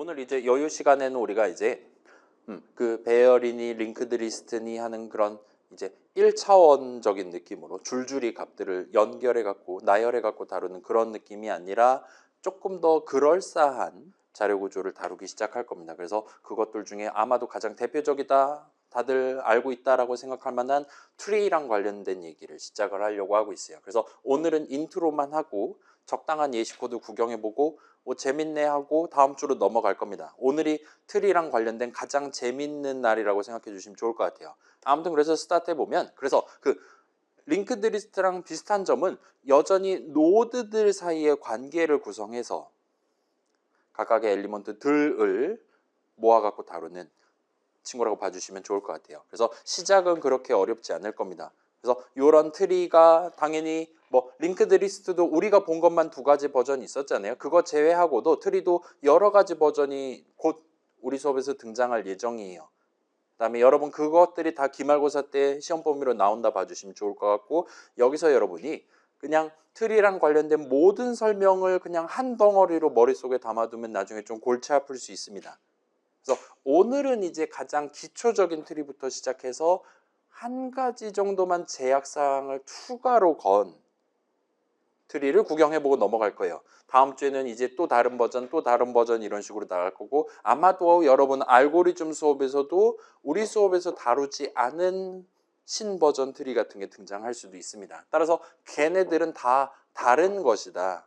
오늘 이제 여유 시간에는 우리가 이제 그 배열이니 링크드 리스트니 하는 그런 이제 1차원적인 느낌으로 줄줄이 값들을 연결해 갖고 나열해 갖고 다루는 그런 느낌이 아니라 조금 더 그럴싸한 자료 구조를 다루기 시작할 겁니다. 그래서 그것들 중에 아마도 가장 대표적이다, 다들 알고 있다라고 생각할 만한 트리랑 관련된 얘기를 시작을 하려고 하고 있어요. 그래서 오늘은 인트로만 하고 적당한 예시 코드 구경해보고 재밌네 하고 다음 주로 넘어갈 겁니다. 오늘이 트리랑 관련된 가장 재밌는 날이라고 생각해 주시면 좋을 것 같아요. 아무튼 그래서 스타트 해보면, 그래서 그 링크드 리스트랑 비슷한 점은 여전히 노드들 사이의 관계를 구성해서 각각의 엘리먼트들을 모아갖고 다루는 친구라고 봐주시면 좋을 것 같아요. 그래서 시작은 그렇게 어렵지 않을 겁니다. 그래서 이런 트리가 당연히 뭐 링크드 리스트도 우리가 본 것만 2가지 버전이 있었잖아요. 그거 제외하고도 트리도 여러 가지 버전이 곧 우리 수업에서 등장할 예정이에요. 그다음에 여러분 그것들이 다 기말고사 때 시험 범위로 나온다 봐주시면 좋을 것 같고, 여기서 여러분이 그냥 트리랑 관련된 모든 설명을 그냥 한 덩어리로 머릿속에 담아두면 나중에 좀 골치 아플 수 있습니다. 그래서 오늘은 이제 가장 기초적인 트리부터 시작해서 한 가지 정도만 제약사항을 추가로 건 트리를 구경해보고 넘어갈 거예요. 다음 주에는 이제 또 다른 버전 이런 식으로 나갈 거고, 아마도 여러분 알고리즘 수업에서도 우리 수업에서 다루지 않은 신버전 트리 같은 게 등장할 수도 있습니다. 따라서 걔네들은 다 다른 것이다.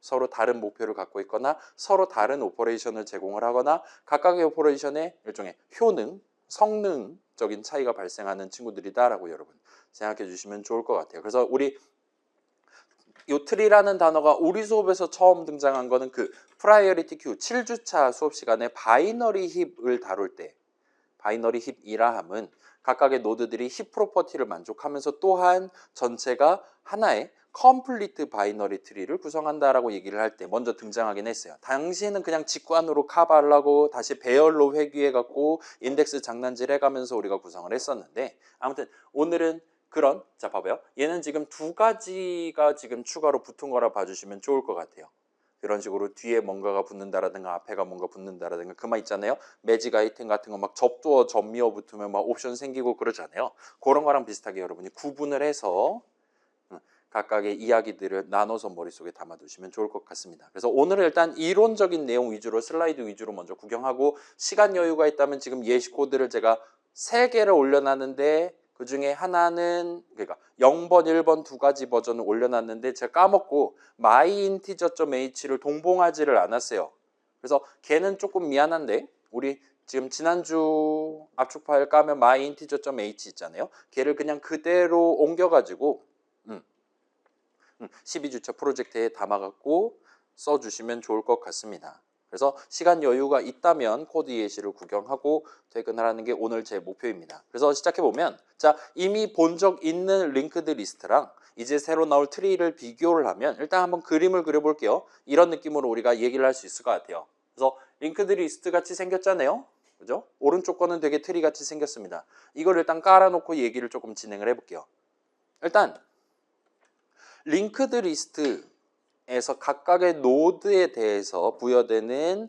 서로 다른 목표를 갖고 있거나 서로 다른 오퍼레이션을 제공을 하거나 각각의 오퍼레이션의 일종의 효능, 성능적인 차이가 발생하는 친구들이다라고 여러분 생각해 주시면 좋을 것 같아요. 그래서 우리 요 트리라는 단어가 우리 수업에서 처음 등장한 거는 그 프라이어리티 큐 7주차 수업 시간에 바이너리 힙을 다룰 때, 바이너리 힙이라 함은 각각의 노드들이 힙 프로퍼티를 만족하면서 또한 전체가 하나의 컴플리트 바이너리 트리를 구성한다라고 얘기를 할 때 먼저 등장하긴 했어요. 당시에는 그냥 직관으로 카바하고 다시 배열로 회귀해갖고 인덱스 장난질 해가면서 우리가 구성을 했었는데, 아무튼 오늘은 그런, 자 봐봐요. 얘는 지금 2가지가 지금 추가로 붙은 거라 봐주시면 좋을 것 같아요. 이런 식으로 뒤에 뭔가가 붙는다라든가 앞에가 뭔가 붙는다라든가 그 말 있잖아요. 매직 아이템 같은 거 막 접두어 접미어 붙으면 막 옵션 생기고 그러잖아요. 그런 거랑 비슷하게 여러분이 구분을 해서 각각의 이야기들을 나눠서 머릿속에 담아두시면 좋을 것 같습니다. 그래서 오늘은 일단 이론적인 내용 위주로, 슬라이드 위주로 먼저 구경하고, 시간 여유가 있다면 지금 예시 코드를 제가 3개를 올려놨는데 그 중에 하나는, 그러니까 0번, 1번 2가지 버전을 올려놨는데 제가 까먹고 myInteger.h를 동봉하지를 않았어요. 그래서 걔는 조금 미안한데, 우리 지금 지난주 압축 파일 까면 myInteger.h 있잖아요. 걔를 그냥 그대로 옮겨가지고 12주차 프로젝트에 담아갖고 써주시면 좋을 것 같습니다. 그래서 시간 여유가 있다면 코드 예시를 구경하고 퇴근하라는 게 오늘 제 목표입니다. 그래서 시작해보면, 자, 이미 본 적 있는 링크드 리스트랑 이제 새로 나올 트리를 비교를 하면 일단 한번 그림을 그려볼게요. 이런 느낌으로 우리가 얘기를 할 수 있을 것 같아요. 그래서 링크드 리스트 같이 생겼잖아요. 그죠? 오른쪽 거는 되게 트리 같이 생겼습니다. 이걸 일단 깔아놓고 얘기를 조금 진행을 해볼게요. 일단 링크드 리스트에서 각각의 노드에 대해서 부여되는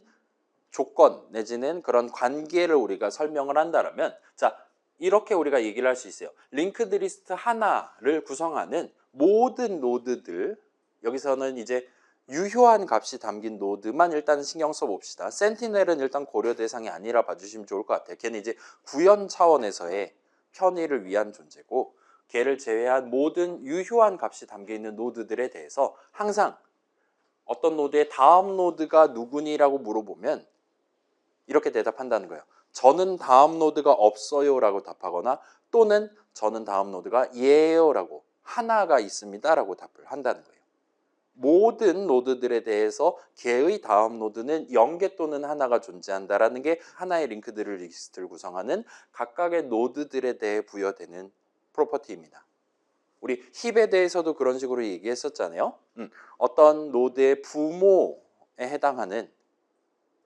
조건 내지는 그런 관계를 우리가 설명을 한다면, 자, 이렇게 우리가 얘기를 할 수 있어요. 링크드 리스트 하나를 구성하는 모든 노드들, 여기서는 이제 유효한 값이 담긴 노드만 일단 신경 써봅시다. 센티넬은 일단 고려 대상이 아니라 봐주시면 좋을 것 같아요. 걔는 이제 구현 차원에서의 편의를 위한 존재고, 걔를 제외한 모든 유효한 값이 담겨있는 노드들에 대해서 항상 어떤 노드의 다음 노드가 누구니라고 물어보면 이렇게 대답한다는 거예요. 저는 다음 노드가 없어요 라고 답하거나, 또는 저는 다음 노드가 예요 라고, 하나가 있습니다 라고 답을 한다는 거예요. 모든 노드들에 대해서 걔의 다음 노드는 0개 또는 하나가 존재한다라는 게 하나의 링크드 리스트를 구성하는 각각의 노드들에 대해 부여되는 프로퍼티입니다. 우리 힙에 대해서도 그런 식으로 얘기했었잖아요. 어떤 노드의 부모에 해당하는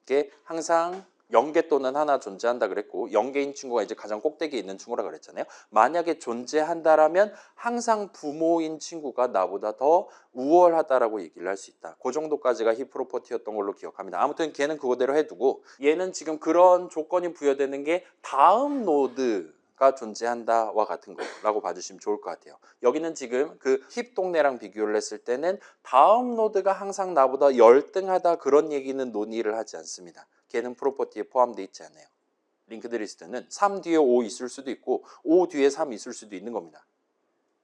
게 항상 0개 또는 하나 존재한다 그랬고 0개인 친구가 이제 가장 꼭대기에 있는 친구라 그랬잖아요. 만약에 존재한다라면 항상 부모인 친구가 나보다 더 우월하다라고 얘기를 할 수 있다. 그 정도까지가 힙 프로퍼티였던 걸로 기억합니다. 아무튼 걔는 그거대로 해두고 얘는 지금 그런 조건이 부여되는 게 다음 노드가 존재한다와 같은 거라고 봐주시면 좋을 것 같아요. 여기는 지금 그 힙 동네랑 비교를 했을 때는 다음 노드가 항상 나보다 열등하다 그런 얘기는 논의를 하지 않습니다. 걔는 프로퍼티에 포함되어 있지 않아요. 링크드 리스트는 3 뒤에 5 있을 수도 있고 5 뒤에 3 있을 수도 있는 겁니다.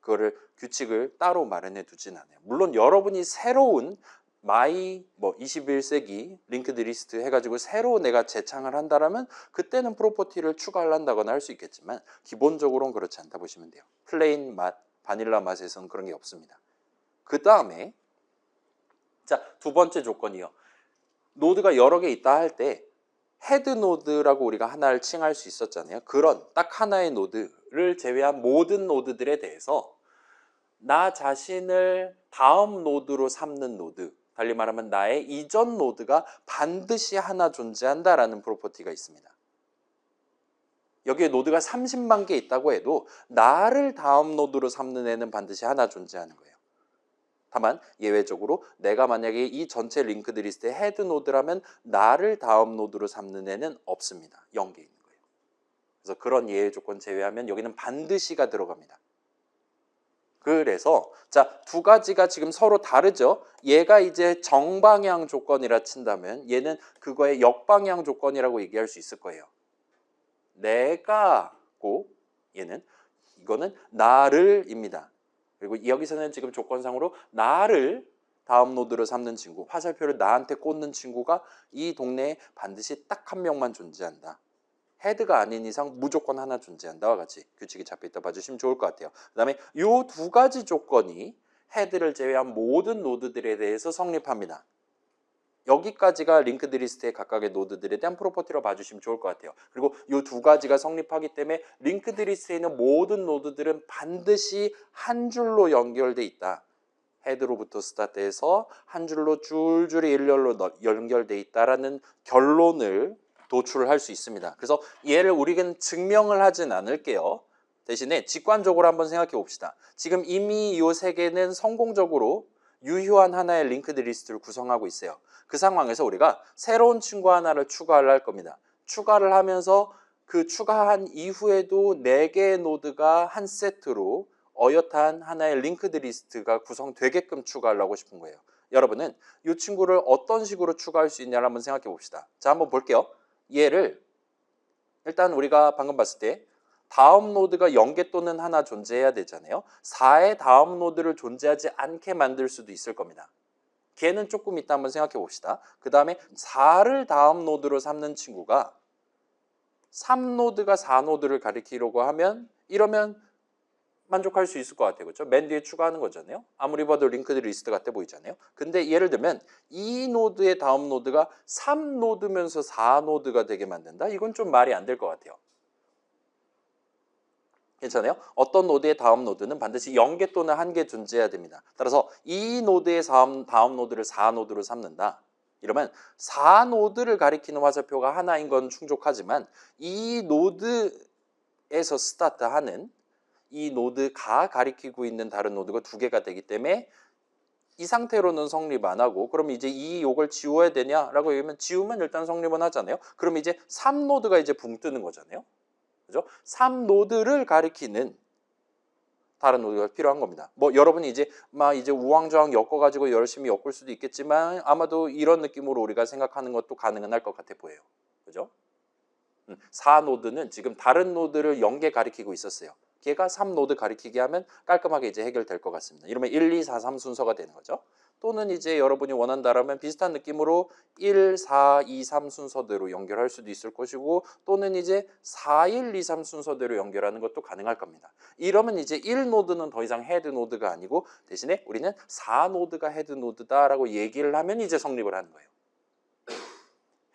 그거를 규칙을 따로 마련해 두진 않아요. 물론 여러분이 새로운 마이 21세기 링크드 리스트 해가지고 새로 내가 재창을 한다라면 그때는 프로퍼티를 추가를 한다거나 할 수 있겠지만 기본적으로는 그렇지 않다 보시면 돼요. 플레인 맛, 바닐라 맛에서는 그런 게 없습니다. 그 다음에 자, 두 번째 조건이요. 노드가 여러 개 있다 할 때 헤드 노드라고 우리가 하나를 칭할 수 있었잖아요. 그런 딱 하나의 노드를 제외한 모든 노드들에 대해서 나 자신을 다음 노드로 삼는 노드, 달리 말하면 나의 이전 노드가 반드시 하나 존재한다라는 프로퍼티가 있습니다. 여기에 노드가 30만 개 있다고 해도 나를 다음 노드로 삼는 애는 반드시 하나 존재하는 거예요. 다만 예외적으로 내가 만약에 이 전체 링크드 리스트의 헤드 노드라면 나를 다음 노드로 삼는 애는 없습니다. 0개 있는 거예요. 그래서 그런 예외 조건 제외하면 여기는 반드시가 들어갑니다. 그래서 자, 두 가지가 지금 서로 다르죠. 얘가 이제 정방향 조건이라 친다면 얘는 그거의 역방향 조건이라고 얘기할 수 있을 거예요. 내가고 얘는 이거는 나를입니다. 그리고 여기서는 지금 조건상으로 나를 다음 노드로 삼는 친구, 화살표를 나한테 꽂는 친구가 이 동네에 반드시 딱 한 명만 존재한다. 헤드가 아닌 이상 무조건 하나 존재한다와 같이 규칙이 잡혀있다 봐주시면 좋을 것 같아요. 그 다음에 이 두 가지 조건이 헤드를 제외한 모든 노드들에 대해서 성립합니다. 여기까지가 링크드 리스트의 각각의 노드들에 대한 프로퍼티로 봐주시면 좋을 것 같아요. 그리고 이 두 가지가 성립하기 때문에 링크드 리스트에 있는 모든 노드들은 반드시 한 줄로 연결돼 있다. 헤드로부터 스타트해서 한 줄로 줄줄이 일렬로 연결돼 있다라는 결론을 도출할 수 있습니다. 그래서 얘를 우리는 증명을 하진 않을게요. 대신에 직관적으로 한번 생각해 봅시다. 지금 이미 이 세 개는 성공적으로 유효한 하나의 링크드 리스트를 구성하고 있어요. 그 상황에서 우리가 새로운 친구 하나를 추가를 할 겁니다. 추가를 하면서 그 추가한 이후에도 4개의 노드가 한 세트로 어엿한 하나의 링크드 리스트가 구성되게끔 추가를 하고 싶은 거예요. 여러분은 이 친구를 어떤 식으로 추가할 수 있냐를 한번 생각해 봅시다. 자, 한번 볼게요. 얘를 일단 우리가 방금 봤을 때 다음 노드가 0개 또는 하나 존재해야 되잖아요. 4의 다음 노드를 존재하지 않게 만들 수도 있을 겁니다. 걔는 조금 이따 한번 생각해 봅시다. 그 다음에 4를 다음 노드로 삼는 친구가 3노드가 4노드를 가리키려고 하면 이러면 만족할 수 있을 것 같아요. 그렇죠? 맨 뒤에 추가하는 거잖아요. 아무리 봐도 링크드 리스트 같아 보이잖아요. 근데 예를 들면 이 노드의 다음 노드가 3노드면서 4노드가 되게 만든다? 이건 좀 말이 안 될 것 같아요. 괜찮아요? 어떤 노드의 다음 노드는 반드시 0개 또는 1개 존재해야 됩니다. 따라서 이 노드의 다음 노드를 4노드로 삼는다. 이러면 4노드를 가리키는 화살표가 하나인 건 충족하지만 이 노드에서 스타트하는 이 노드가 가리키고 있는 다른 노드가 2개가 되기 때문에 이 상태로는 성립 안 하고 그럼 이제 이 요걸 지워야 되냐라고 얘기하면 지우면 일단 성립은 하잖아요. 그럼 이제 3노드가 이제 붕 뜨는 거잖아요. 그죠? 3노드를 가리키는 다른 노드가 필요한 겁니다. 뭐 여러분이 이제 막 이제 우왕좌왕 엮어가지고 열심히 엮을 수도 있겠지만 아마도 이런 느낌으로 우리가 생각하는 것도 가능은 할 것 같아 보여요. 그죠? 4노드는 지금 다른 노드를 0개 가리키고 있었어요. 걔가 3노드 가리키게 하면 깔끔하게 이제 해결될 것 같습니다. 이러면 1, 2, 4, 3 순서가 되는 거죠. 또는 이제 여러분이 원한다라면 비슷한 느낌으로 1, 4, 2, 3 순서대로 연결할 수도 있을 것이고 또는 이제 4, 1, 2, 3 순서대로 연결하는 것도 가능할 겁니다. 이러면 이제 1노드는 더 이상 헤드 노드가 아니고 대신에 우리는 4노드가 헤드 노드다라고 얘기를 하면 이제 성립을 하는 거예요.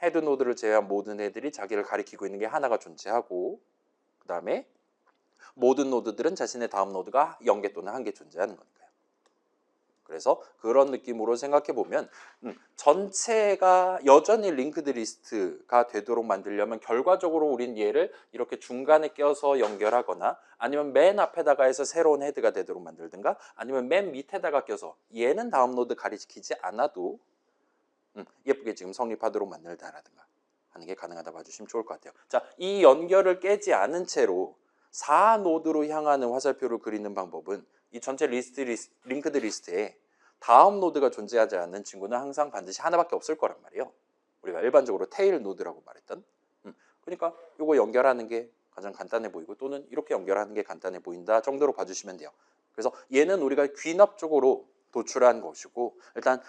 헤드 노드를 제외한 모든 애들이 자기를 가리키고 있는 게 하나가 존재하고 그 다음에 모든 노드들은 자신의 다음 노드가 0개 또는 1개 존재하는 거니까요. 그래서 그런 느낌으로 생각해 보면 전체가 여전히 링크드 리스트가 되도록 만들려면 결과적으로 우린 얘를 이렇게 중간에 껴서 연결하거나 아니면 맨 앞에다가 해서 새로운 헤드가 되도록 만들든가 아니면 맨 밑에다가 껴서 얘는 다음 노드 가리키지 않아도 예쁘게 지금 성립하도록 만들다라든가 하는 게 가능하다 봐주시면 좋을 것 같아요. 자, 이 연결을 깨지 않은 채로 4노드로 향하는 화살표를 그리는 방법은 이 전체 링크드 리스트에 다음 노드가 존재하지 않는 친구는 항상 반드시 하나밖에 없을 거란 말이에요. 우리가 일반적으로 테일 노드라고 말했던. 그러니까 이거 연결하는 게 가장 간단해 보이고 또는 이렇게 연결하는 게 간단해 보인다 정도로 봐주시면 돼요. 그래서 얘는 우리가 귀납적으로 도출한 것이고 일단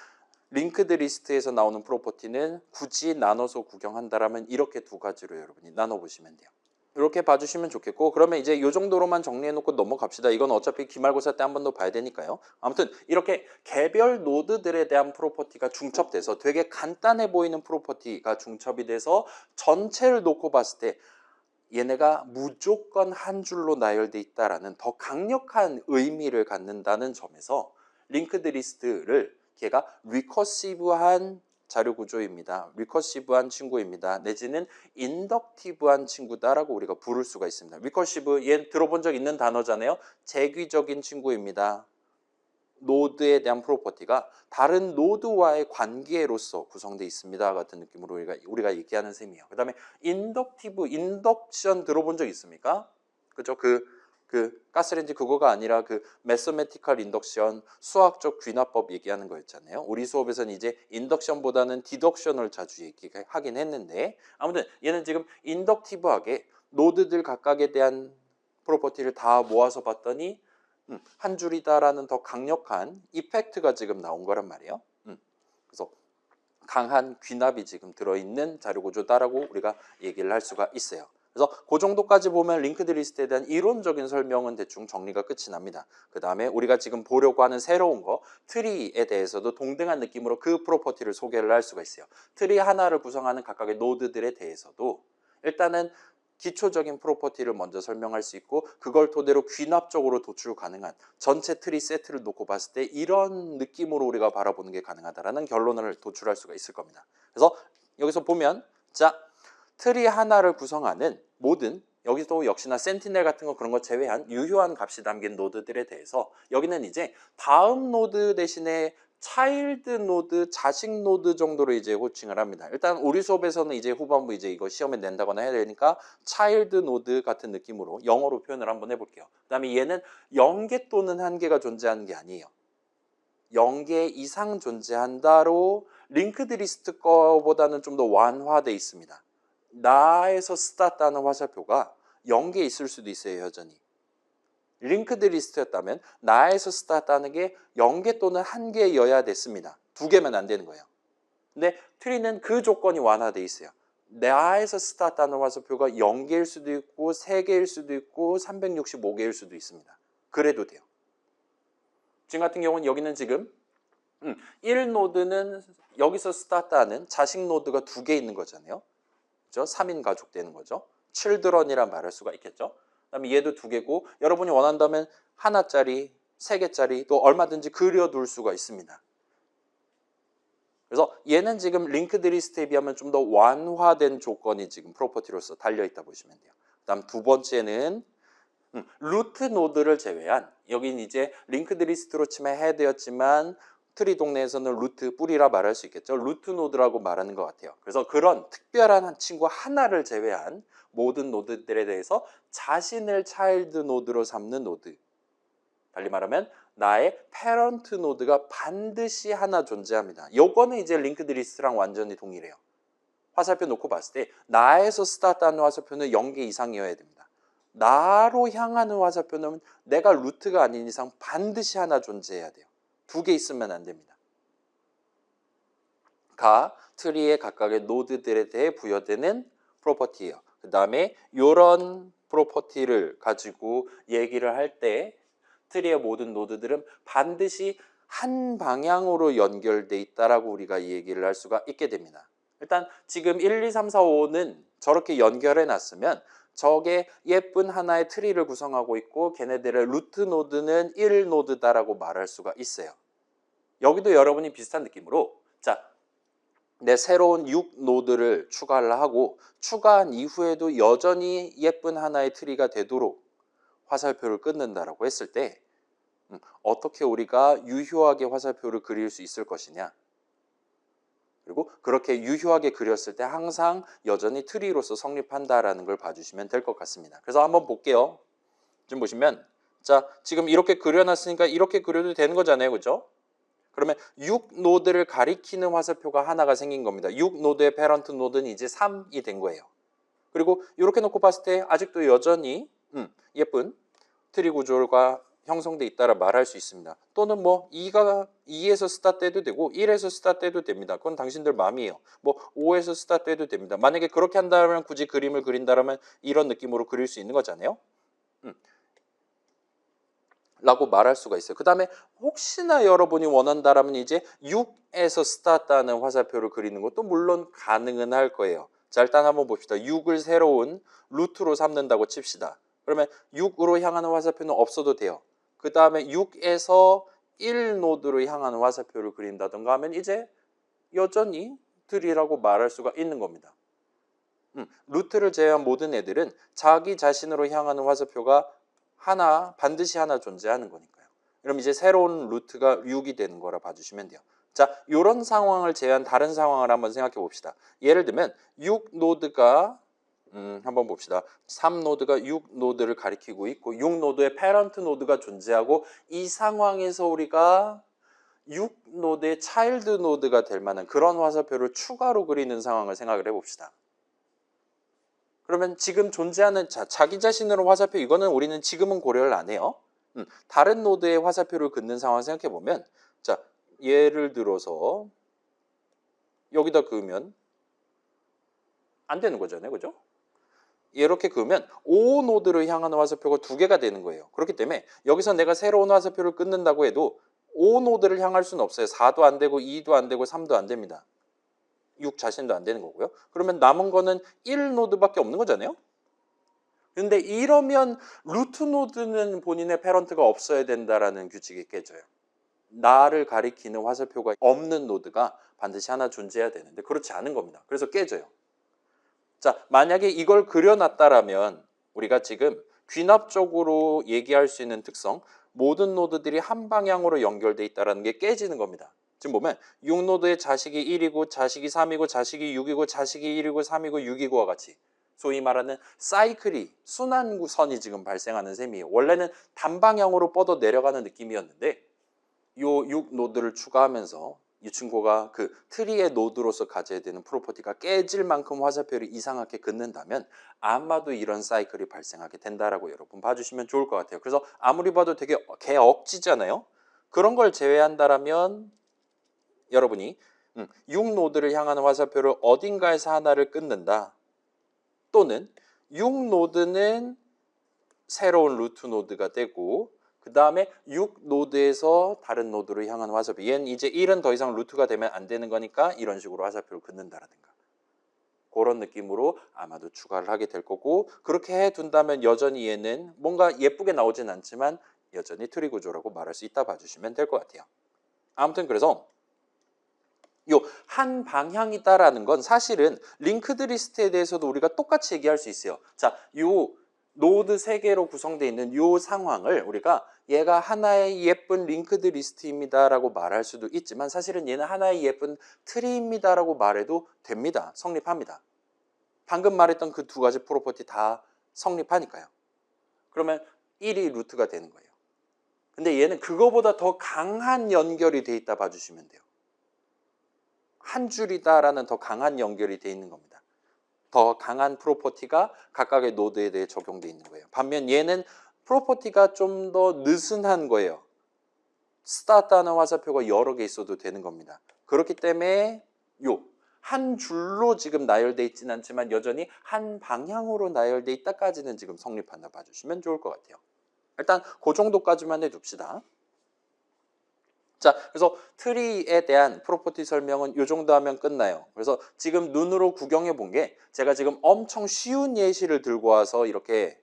링크드 리스트에서 나오는 프로퍼티는 굳이 나눠서 구경한다라면 이렇게 두 가지로 여러분이 나눠보시면 돼요. 이렇게 봐주시면 좋겠고 그러면 이제 이 정도로만 정리해놓고 넘어갑시다. 이건 어차피 기말고사 때 한 번 더 봐야 되니까요. 아무튼 이렇게 개별 노드들에 대한 프로퍼티가 중첩돼서 되게 간단해 보이는 프로퍼티가 중첩이 돼서 전체를 놓고 봤을 때 얘네가 무조건 한 줄로 나열돼 있다라는 더 강력한 의미를 갖는다는 점에서 링크드 리스트를 걔가 리커시브한 자료 구조입니다. 리커시브한 친구입니다. 내지는 인덕티브한 친구다라고 우리가 부를 수가 있습니다. 리커시브, 얘 들어본 적 있는 단어잖아요. 재귀적인 친구입니다. 노드에 대한 프로퍼티가 다른 노드와의 관계로서 구성되어 있습니다. 같은 느낌으로 우리가 얘기하는 셈이에요. 그 다음에 인덕티브, 인덕션 들어본 적 있습니까? 그죠? 그 가스레인지 그거가 아니라 그 매서메티컬 인덕션 수학적 귀납법 얘기하는 거였잖아요. 우리 수업에서는 이제 인덕션보다는 디덕션을 자주 얘기하긴 했는데 아무튼 얘는 지금 인덕티브하게 노드들 각각에 대한 프로퍼티를 다 모아서 봤더니 한 줄이다라는 더 강력한 이펙트가 지금 나온 거란 말이에요. 그래서 강한 귀납이 지금 들어있는 자료구조다라고 우리가 얘기를 할 수가 있어요. 그래서 그 정도까지 보면 링크드 리스트에 대한 이론적인 설명은 대충 정리가 끝이 납니다. 그 다음에 우리가 지금 보려고 하는 새로운 거 트리에 대해서도 동등한 느낌으로 그 프로퍼티를 소개를 할 수가 있어요. 트리 하나를 구성하는 각각의 노드들에 대해서도 일단은 기초적인 프로퍼티를 먼저 설명할 수 있고 그걸 토대로 귀납적으로 도출 가능한 전체 트리 세트를 놓고 봤을 때 이런 느낌으로 우리가 바라보는 게 가능하다라는 결론을 도출할 수가 있을 겁니다. 그래서 여기서 보면 자 트리 하나를 구성하는 모든 여기도 역시나 센티넬 같은 거 그런 거 제외한 유효한 값이 담긴 노드들에 대해서 여기는 이제 다음 노드 대신에 차일드 노드, 자식 노드 정도로 이제 호칭을 합니다. 일단 우리 수업에서는 이제 후반부 이제 이거 시험에 낸다거나 해야 되니까 차일드 노드 같은 느낌으로 영어로 표현을 한번 해볼게요. 그 다음에 얘는 0개 또는 1개가 존재하는 게 아니에요. 0개 이상 존재한다로 링크드 리스트 거보다는 좀 더 완화되어 있습니다. 나에서 스타트하는 화살표가 0개 있을 수도 있어요. 여전히. 링크드 리스트였다면 나에서 스타트하는 게 0개 또는 1개여야 됐습니다. 2개면 안 되는 거예요. 근데 트리는 그 조건이 완화되어 있어요. 나에서 스타트하는 화살표가 0개일 수도 있고 3개일 수도 있고 365개일 수도 있습니다. 그래도 돼요. 지금 같은 경우는 여기는 지금 1노드는 여기서 스타트하는 자식 노드가 2개 있는 거잖아요. 그죠? 3인 가족 되는 거죠. children이란 말할 수가 있겠죠. 그다음에 얘도 2개고 여러분이 원한다면 하나짜리, 3개짜리 또 얼마든지 그려둘 수가 있습니다. 그래서 얘는 지금 링크드 리스트에 비하면 좀 더 완화된 조건이 지금 프로퍼티로서 달려있다 보시면 돼요. 그다음 두 번째는 루트 노드를 제외한 여긴 이제 링크드 리스트로 치면 헤드였지만 트리 동네에서는 루트 뿌리라 말할 수 있겠죠. 루트 노드라고 말하는 것 같아요. 그래서 그런 특별한 한 친구 하나를 제외한 모든 노드들에 대해서 자신을 차일드 노드로 삼는 노드, 달리 말하면 나의 패런트 노드가 반드시 하나 존재합니다. 요거는 이제 링크드 리스트랑 완전히 동일해요. 화살표 놓고 봤을 때 나에서 스타트하는 화살표는 0개 이상이어야 됩니다. 나로 향하는 화살표는 내가 루트가 아닌 이상 반드시 하나 존재해야 돼요. 2개 있으면 안 됩니다. 가 트리의 각각의 노드들에 대해 부여되는 프로퍼티예요. 그 다음에 이런 프로퍼티를 가지고 얘기를 할 때 트리의 모든 노드들은 반드시 한 방향으로 연결돼 있다라고 우리가 얘기를 할 수가 있게 됩니다. 일단 지금 1, 2, 3, 4, 5는 저렇게 연결해 놨으면 저게 예쁜 하나의 트리를 구성하고 있고 걔네들의 루트 노드는 1노드다라고 말할 수가 있어요. 여기도 여러분이 비슷한 느낌으로 자, 내 새로운 6노드를 추가를 하고 추가한 이후에도 여전히 예쁜 하나의 트리가 되도록 화살표를 끊는다라고 했을 때 어떻게 우리가 유효하게 화살표를 그릴 수 있을 것이냐. 그리고 그렇게 유효하게 그렸을 때 항상 여전히 트리로서 성립한다라는 걸 봐주시면 될 것 같습니다. 그래서 한번 볼게요. 지금 보시면 자, 지금 이렇게 그려놨으니까 이렇게 그려도 되는 거잖아요. 그죠? 그러면 6노드를 가리키는 화살표가 하나가 생긴 겁니다. 6노드의 패런트 노드는 이제 3이 된 거예요. 그리고 이렇게 놓고 봤을 때 아직도 여전히 예쁜 트리 구조가 형성돼 있다라 말할 수 있습니다. 또는 뭐 2에서 스타트해도 되고 1에서 스타트해도 됩니다. 그건 당신들 마음이에요. 뭐 5에서 스타트해도 됩니다. 만약에 그렇게 한다면 굳이 그림을 그린다면 이런 느낌으로 그릴 수 있는 거잖아요. 라고 말할 수가 있어요. 그 다음에 혹시나 여러분이 원한다라면 이제 6에서 스타트하는 화살표를 그리는 것도 물론 가능은 할 거예요. 자, 일단 한번 봅시다. 6을 새로운 루트로 삼는다고 칩시다. 그러면 6으로 향하는 화살표는 없어도 돼요. 그 다음에 6에서 1노드로 향하는 화살표를 그린다던가 하면 이제 여전히 트리라고 말할 수가 있는 겁니다. 루트를 제외한 모든 애들은 자기 자신으로 향하는 화살표가 반드시 하나 존재하는 거니까요. 그럼 이제 새로운 루트가 6이 되는 거라 봐주시면 돼요. 자, 이런 상황을 제외한 다른 상황을 한번 생각해 봅시다. 예를 들면 6노드가 한번 봅시다. 3노드가 6노드를 가리키고 있고 6노드의 패런트 노드가 존재하고 이 상황에서 우리가 6노드의 차일드 노드가 될 만한 그런 화살표를 추가로 그리는 상황을 생각을 해봅시다. 그러면 지금 존재하는 자기 자신으로 화살표 이거는 우리는 지금은 고려를 안 해요. 다른 노드의 화살표를 긋는 상황을 생각해 보면 자, 예를 들어서 여기다 그으면 안 되는 거잖아요. 그죠? 이렇게 그으면 5노드를 향하는 화살표가 2개가 되는 거예요. 그렇기 때문에 여기서 내가 새로운 화살표를 끊는다고 해도 5노드를 향할 수는 없어요. 4도 안 되고 2도 안 되고 3도 안 됩니다. 6 자신도 안 되는 거고요. 그러면 남은 거는 1노드밖에 없는 거잖아요. 근데 이러면 루트 노드는 본인의 패런트가 없어야 된다라는 규칙이 깨져요. 나를 가리키는 화살표가 없는 노드가 반드시 하나 존재해야 되는데 그렇지 않은 겁니다. 그래서 깨져요. 자, 만약에 이걸 그려놨다라면 우리가 지금 귀납적으로 얘기할 수 있는 특성, 모든 노드들이 한 방향으로 연결돼 있다는 게 깨지는 겁니다. 지금 보면 6노드의 자식이 1이고 자식이 3이고 자식이 6이고 자식이 1이고 3이고 6이고와 같이 소위 말하는 사이클이 순환선이 지금 발생하는 셈이에요. 원래는 단방향으로 뻗어 내려가는 느낌이었는데 요 6노드를 추가하면서 이 친구가 그 트리의 노드로서 가져야 되는 프로퍼티가 깨질 만큼 화살표를 이상하게 긋는다면 아마도 이런 사이클이 발생하게 된다라고 여러분 봐주시면 좋을 것 같아요. 그래서 아무리 봐도 되게 개 억지잖아요. 그런 걸 제외한다라면 여러분이 6노드를 향하는 화살표를 어딘가에서 하나를 끊는다. 또는 6노드는 새로운 루트 노드가 되고 그 다음에 6노드에서 다른 노드로 향하는 화살표, 얘는 이제 1은 더 이상 루트가 되면 안 되는 거니까 이런 식으로 화살표를 긋는다라든가 그런 느낌으로 아마도 추가를 하게 될 거고, 그렇게 해둔다면 여전히 얘는 뭔가 예쁘게 나오진 않지만 여전히 트리 구조라고 말할 수 있다 봐주시면 될 것 같아요. 아무튼 그래서 요 한 방향이다라는 건 사실은 링크드 리스트에 대해서도 우리가 똑같이 얘기할 수 있어요. 자, 요 노드 3개로 구성되어 있는 요 상황을 우리가 얘가 하나의 예쁜 링크드 리스트입니다라고 말할 수도 있지만 사실은 얘는 하나의 예쁜 트리입니다라고 말해도 됩니다. 성립합니다. 방금 말했던 그 2가지 프로퍼티 다 성립하니까요. 그러면 1이 루트가 되는 거예요. 근데 얘는 그거보다 더 강한 연결이 돼 있다 봐주시면 돼요. 한 줄이다라는 더 강한 연결이 돼 있는 겁니다. 더 강한 프로퍼티가 각각의 노드에 대해 적용되어 있는 거예요. 반면 얘는 프로퍼티가 좀 더 느슨한 거예요. 스타트하는 화살표가 여러 개 있어도 되는 겁니다. 그렇기 때문에 한 줄로 지금 나열되어 있지는 않지만 여전히 한 방향으로 나열되어 있다까지는 지금 성립한다 봐주시면 좋을 것 같아요. 일단 그 정도까지만 해둡시다. 자, 그래서 트리에 대한 프로퍼티 설명은 이 정도 하면 끝나요. 그래서 지금 눈으로 구경해 본 게 제가 지금 엄청 쉬운 예시를 들고 와서 이렇게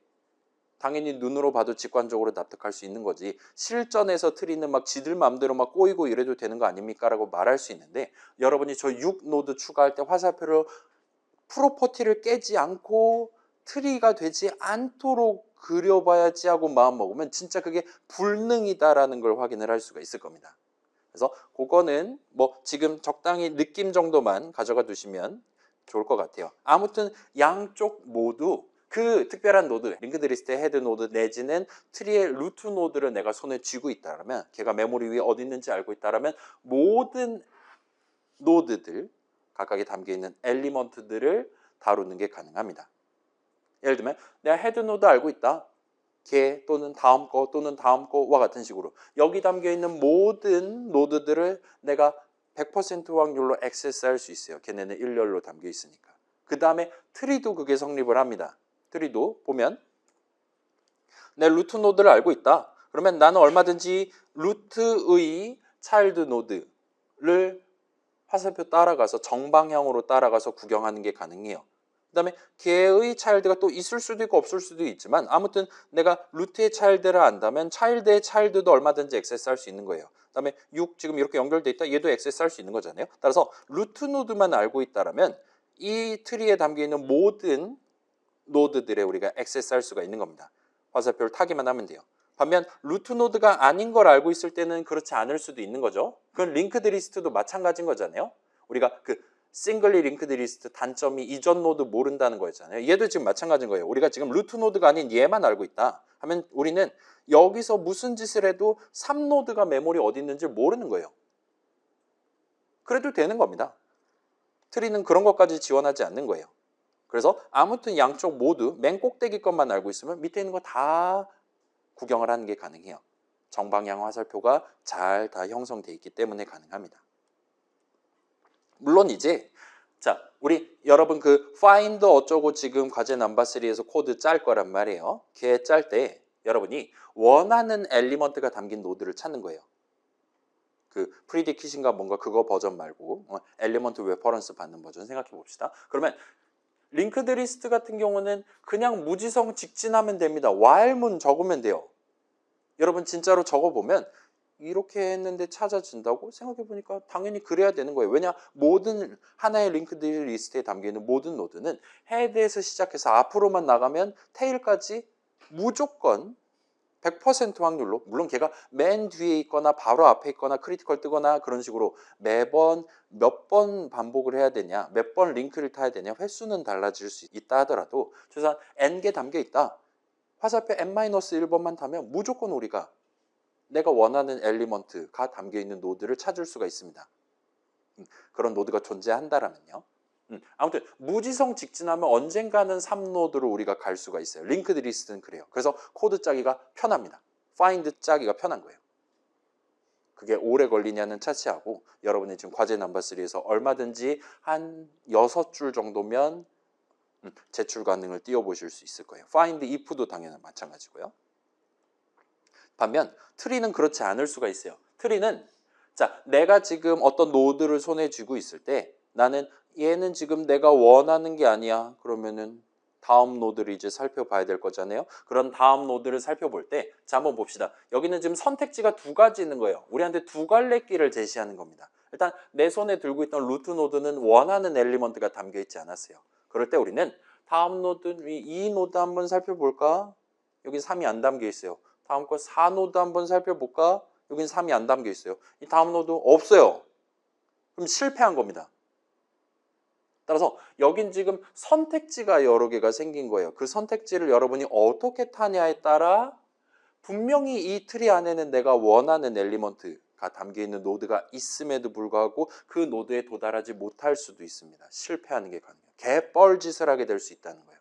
당연히 눈으로 봐도 직관적으로 납득할 수 있는 거지. 실전에서 트리는 막 지들 마음대로 막 꼬이고 이래도 되는 거 아닙니까? 라고 말할 수 있는데 여러분이 저 6노드 추가할 때 화살표를 프로퍼티를 깨지 않고 트리가 되지 않도록 그려봐야지 하고 마음먹으면 진짜 그게 불능이다라는 걸 확인을 할 수가 있을 겁니다. 그래서 그거는 뭐 지금 적당히 느낌 정도만 가져가 두시면 좋을 것 같아요. 아무튼 양쪽 모두 그 특별한 노드, 링크드 리스트의 헤드 노드 내지는 트리의 루트 노드를 내가 손에 쥐고 있다면, 걔가 메모리 위에 어디 있는지 알고 있다면 모든 노드들, 각각에 담겨있는 엘리먼트들을 다루는 게 가능합니다. 예를 들면 내가 헤드 노드 알고 있다. 걔 또는 다음 거 또는 다음 거와 같은 식으로 여기 담겨있는 모든 노드들을 내가 100% 확률로 액세스할 수 있어요. 걔네는 일렬로 담겨 있으니까. 그 다음에 트리도 그게 성립을 합니다. 트리도 보면 내 루트 노드를 알고 있다. 그러면 나는 얼마든지 루트의 차일드 노드를 화살표 따라가서 정방향으로 따라가서 구경하는 게 가능해요. 그 다음에 걔의 차일드가 또 있을 수도 있고 없을 수도 있지만 아무튼 내가 루트의 차일드를 안다면 차일드의 차일드도 얼마든지 액세스할 수 있는 거예요. 그 다음에 6 지금 이렇게 연결돼 있다. 얘도 액세스할 수 있는 거잖아요. 따라서 루트 노드만 알고 있다면 이 트리에 담겨있는 모든 노드들에 우리가 액세스할 수가 있는 겁니다. 화살표를 타기만 하면 돼요. 반면 루트 노드가 아닌 걸 알고 있을 때는 그렇지 않을 수도 있는 거죠. 그건 링크드 리스트도 마찬가지인 거잖아요. 우리가 그 싱글리 링크드 리스트 단점이 이전 노드 모른다는 거였잖아요. 얘도 지금 마찬가지인 거예요. 우리가 지금 루트 노드가 아닌 얘만 알고 있다 하면 우리는 여기서 무슨 짓을 해도 3노드가 메모리 어디 있는지 모르는 거예요. 그래도 되는 겁니다. 트리는 그런 것까지 지원하지 않는 거예요. 그래서 아무튼 양쪽 모두 맨 꼭대기 것만 알고 있으면 밑에 있는 거 다 구경을 하는 게 가능해요. 정방향 화살표가 잘 다 형성되어 있기 때문에 가능합니다. 물론 이제 자 우리 여러분 그 find 어쩌고 지금 과제 넘버 3에서 코드 짤 거란 말이에요. 걔 짤 때 여러분이 원하는 엘리먼트가 담긴 노드를 찾는 거예요. 그 프리디킷인가 뭔가 그거 버전 말고 엘리먼트 레퍼런스 받는 버전 생각해 봅시다. 그러면 링크드 리스트 같은 경우는 그냥 무지성 직진하면 됩니다. while문 적으면 돼요. 여러분 진짜로 적어보면 이렇게 했는데 찾아진다고 생각해보니까 당연히 그래야 되는 거예요. 왜냐 모든 하나의 링크드 리스트에 담겨있는 모든 노드는 헤드에서 시작해서 앞으로만 나가면 테일까지 무조건 100% 확률로 물론 걔가 맨 뒤에 있거나 바로 앞에 있거나 크리티컬 뜨거나 그런 식으로 매번 몇 번 반복을 해야 되냐 몇 번 링크를 타야 되냐 횟수는 달라질 수 있다 하더라도 최소한 n개 담겨 있다. 화살표 n-1번만 타면 무조건 우리가 내가 원하는 엘리먼트가 담겨 있는 노드를 찾을 수가 있습니다. 그런 노드가 존재한다라면요. 아무튼 무지성 직진하면 언젠가는 3노드로 우리가 갈 수가 있어요. 링크드 리스트는 그래요. 그래서 코드 짜기가 편합니다. find 짜기가 편한 거예요. 그게 오래 걸리냐는 차치하고 여러분이 지금 과제 넘버 3에서 얼마든지 한 6줄 정도면 제출 가능을 띄워보실 수 있을 거예요. find if도 당연히 마찬가지고요. 반면 트리는 그렇지 않을 수가 있어요. 트리는 자 내가 지금 어떤 노드를 손에 쥐고 있을 때 나는 얘는 지금 내가 원하는 게 아니야. 그러면은 다음 노드를 이제 살펴봐야 될 거잖아요. 그런 다음 노드를 살펴볼 때 자 한번 봅시다. 여기는 지금 선택지가 두 가지 있는 거예요. 우리한테 두 갈래 길을 제시하는 겁니다. 일단 내 손에 들고 있던 루트 노드는 원하는 엘리먼트가 담겨 있지 않았어요. 그럴 때 우리는 다음 노드 이 노드 한번 살펴볼까? 여기 3이 안 담겨 있어요. 다음 거 4노드 한번 살펴볼까? 여긴 3이 안 담겨 있어요. 이 다음 노드 없어요. 그럼 실패한 겁니다. 따라서 여긴 지금 선택지가 여러 개가 생긴 거예요. 그 선택지를 여러분이 어떻게 타냐에 따라 분명히 이 트리 안에는 내가 원하는 엘리먼트가 담겨있는 노드가 있음에도 불구하고 그 노드에 도달하지 못할 수도 있습니다. 실패하는 게 가능해요. 개뻘짓을 하게 될 수 있다는 거예요.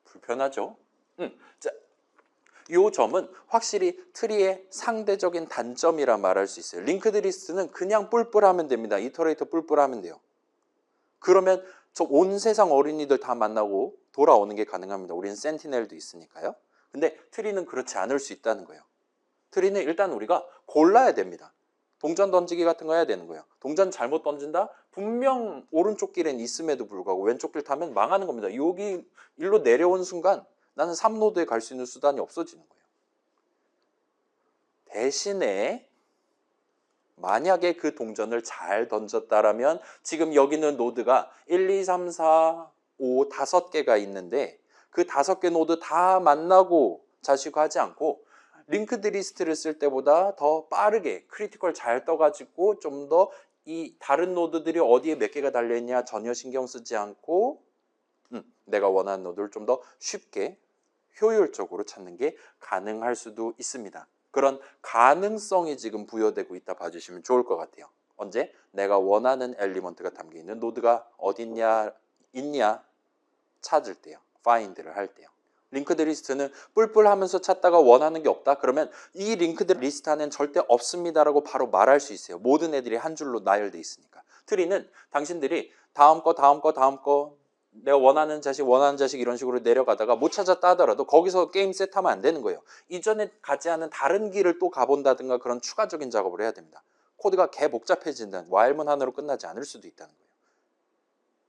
불편하죠? 자, 이 점은 확실히 트리의 상대적인 단점이라 말할 수 있어요. 링크드 리스트는 그냥 뿔뿔하면 됩니다. 이터레이터 뿔뿔하면 돼요. 그러면 저 온 세상 어린이들 다 만나고 돌아오는 게 가능합니다. 우리는 센티넬도 있으니까요. 근데 트리는 그렇지 않을 수 있다는 거예요. 트리는 일단 우리가 골라야 됩니다. 동전 던지기 같은 거 해야 되는 거예요. 동전 잘못 던진다? 분명 오른쪽 길엔 있음에도 불구하고 왼쪽 길 타면 망하는 겁니다. 여기 일로 내려온 순간 나는 3노드에 갈 수 있는 수단이 없어지는 거예요. 대신에 만약에 그 동전을 잘 던졌다라면 지금 여기 있는 노드가 1, 2, 3, 4, 5, 5개가 있는데 그 5개 노드 다 만나고 자식하지 않고 링크드 리스트를 쓸 때보다 더 빠르게 크리티컬 잘 떠가지고 좀 더 이 다른 노드들이 어디에 몇 개가 달려있냐 전혀 신경 쓰지 않고 내가 원하는 노드를 좀 더 쉽게 효율적으로 찾는 게 가능할 수도 있습니다. 그런 가능성이 지금 부여되고 있다 봐주시면 좋을 것 같아요. 언제? 내가 원하는 엘리먼트가 담겨있는 노드가 어딨냐 있냐 찾을 때요. find를 할 때요. 링크드 리스트는 뿔뿔 하면서 찾다가 원하는 게 없다? 그러면 이 링크드 리스트 안엔 절대 없습니다라고 바로 말할 수 있어요. 모든 애들이 한 줄로 나열돼 있으니까. 트리는 당신들이 다음 거 내가 원하는 자식 이런 식으로 내려가다가 못 찾았다 하더라도 거기서 게임 셋하면 안 되는 거예요. 이전에 가지 않은 다른 길을 또 가본다든가 그런 추가적인 작업을 해야 됩니다. 코드가 개 복잡해진다는 while문 하나로 끝나지 않을 수도 있다는 거예요.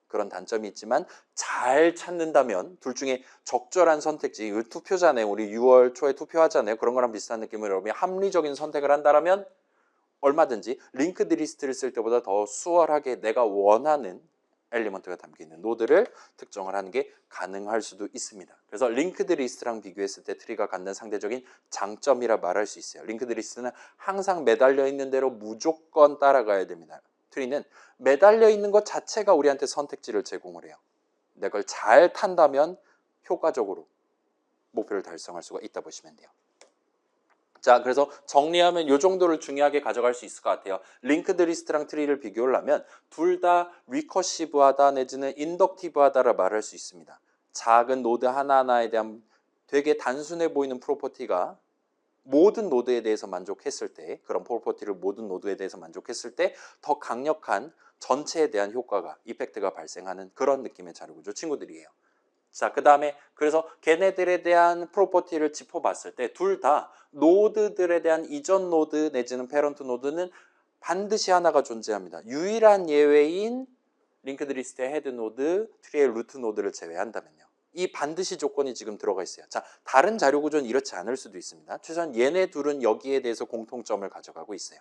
그런 단점이 있지만 잘 찾는다면 둘 중에 적절한 선택지, 투표잖아요. 우리 6월 초에 투표하잖아요. 그런 거랑 비슷한 느낌으로 여러분이 합리적인 선택을 한다면 얼마든지 링크드 리스트를 쓸 때보다 더 수월하게 내가 원하는 엘리먼트가 담겨있는 노드를 특정을 하는 게 가능할 수도 있습니다. 그래서 링크드 리스트랑 비교했을 때 트리가 갖는 상대적인 장점이라 말할 수 있어요. 링크드 리스트는 항상 매달려 있는 대로 무조건 따라가야 됩니다. 트리는 매달려 있는 것 자체가 우리한테 선택지를 제공을 해요. 내가 그걸 잘 탄다면 효과적으로 목표를 달성할 수가 있다 보시면 돼요. 자, 그래서 정리하면 이 정도를 중요하게 가져갈 수 있을 것 같아요. 링크드 리스트랑 트리를 비교를 하면 둘 다 리커시브하다 내지는 인덕티브하다라 말할 수 있습니다. 작은 노드 하나하나에 대한 되게 단순해 보이는 프로퍼티가 모든 노드에 대해서 만족했을 때, 그런 프로퍼티를 모든 노드에 대해서 만족했을 때 더 강력한 전체에 대한 효과가, 이펙트가 발생하는 그런 느낌의 자료구조 친구들이에요. 자, 그 다음에 그래서 걔네들에 대한 프로퍼티를 짚어봤을 때 둘 다 노드들에 대한 이전 노드 내지는 페런트 노드는 반드시 하나가 존재합니다. 유일한 예외인 링크드 리스트의 헤드 노드, 트리의 루트 노드를 제외한다면요. 이 반드시 조건이 지금 들어가 있어요. 자, 다른 자료 구조는 이렇지 않을 수도 있습니다. 최소한 얘네 둘은 여기에 대해서 공통점을 가져가고 있어요.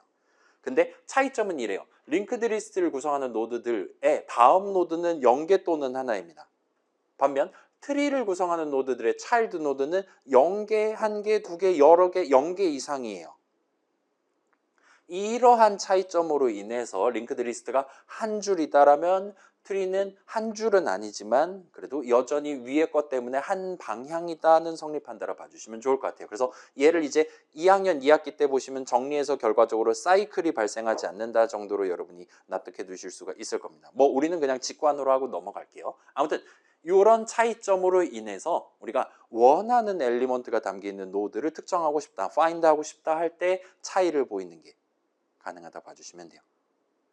근데 차이점은 이래요. 링크드 리스트를 구성하는 노드들의 다음 노드는 0개 또는 하나입니다. 반면 트리를 구성하는 노드들의 차일드 노드는 0개, 1개, 2개, 여러 개, 0개 이상이에요. 이러한 차이점으로 인해서 링크드 리스트가 한 줄이다라면 트리는 한 줄은 아니지만 그래도 여전히 위에 것 때문에 한 방향이다는 성립한다라 봐주시면 좋을 것 같아요. 그래서 얘를 이제 2학년 2학기 때 보시면 정리해서 결과적으로 사이클이 발생하지 않는다 정도로 여러분이 납득해 두실 수가 있을 겁니다. 뭐 우리는 그냥 직관으로 하고 넘어갈게요. 아무튼 이런 차이점으로 인해서 우리가 원하는 엘리먼트가 담겨있는 노드를 특정하고 싶다, find 하고 싶다 할 때 차이를 보이는 게 가능하다 봐주시면 돼요.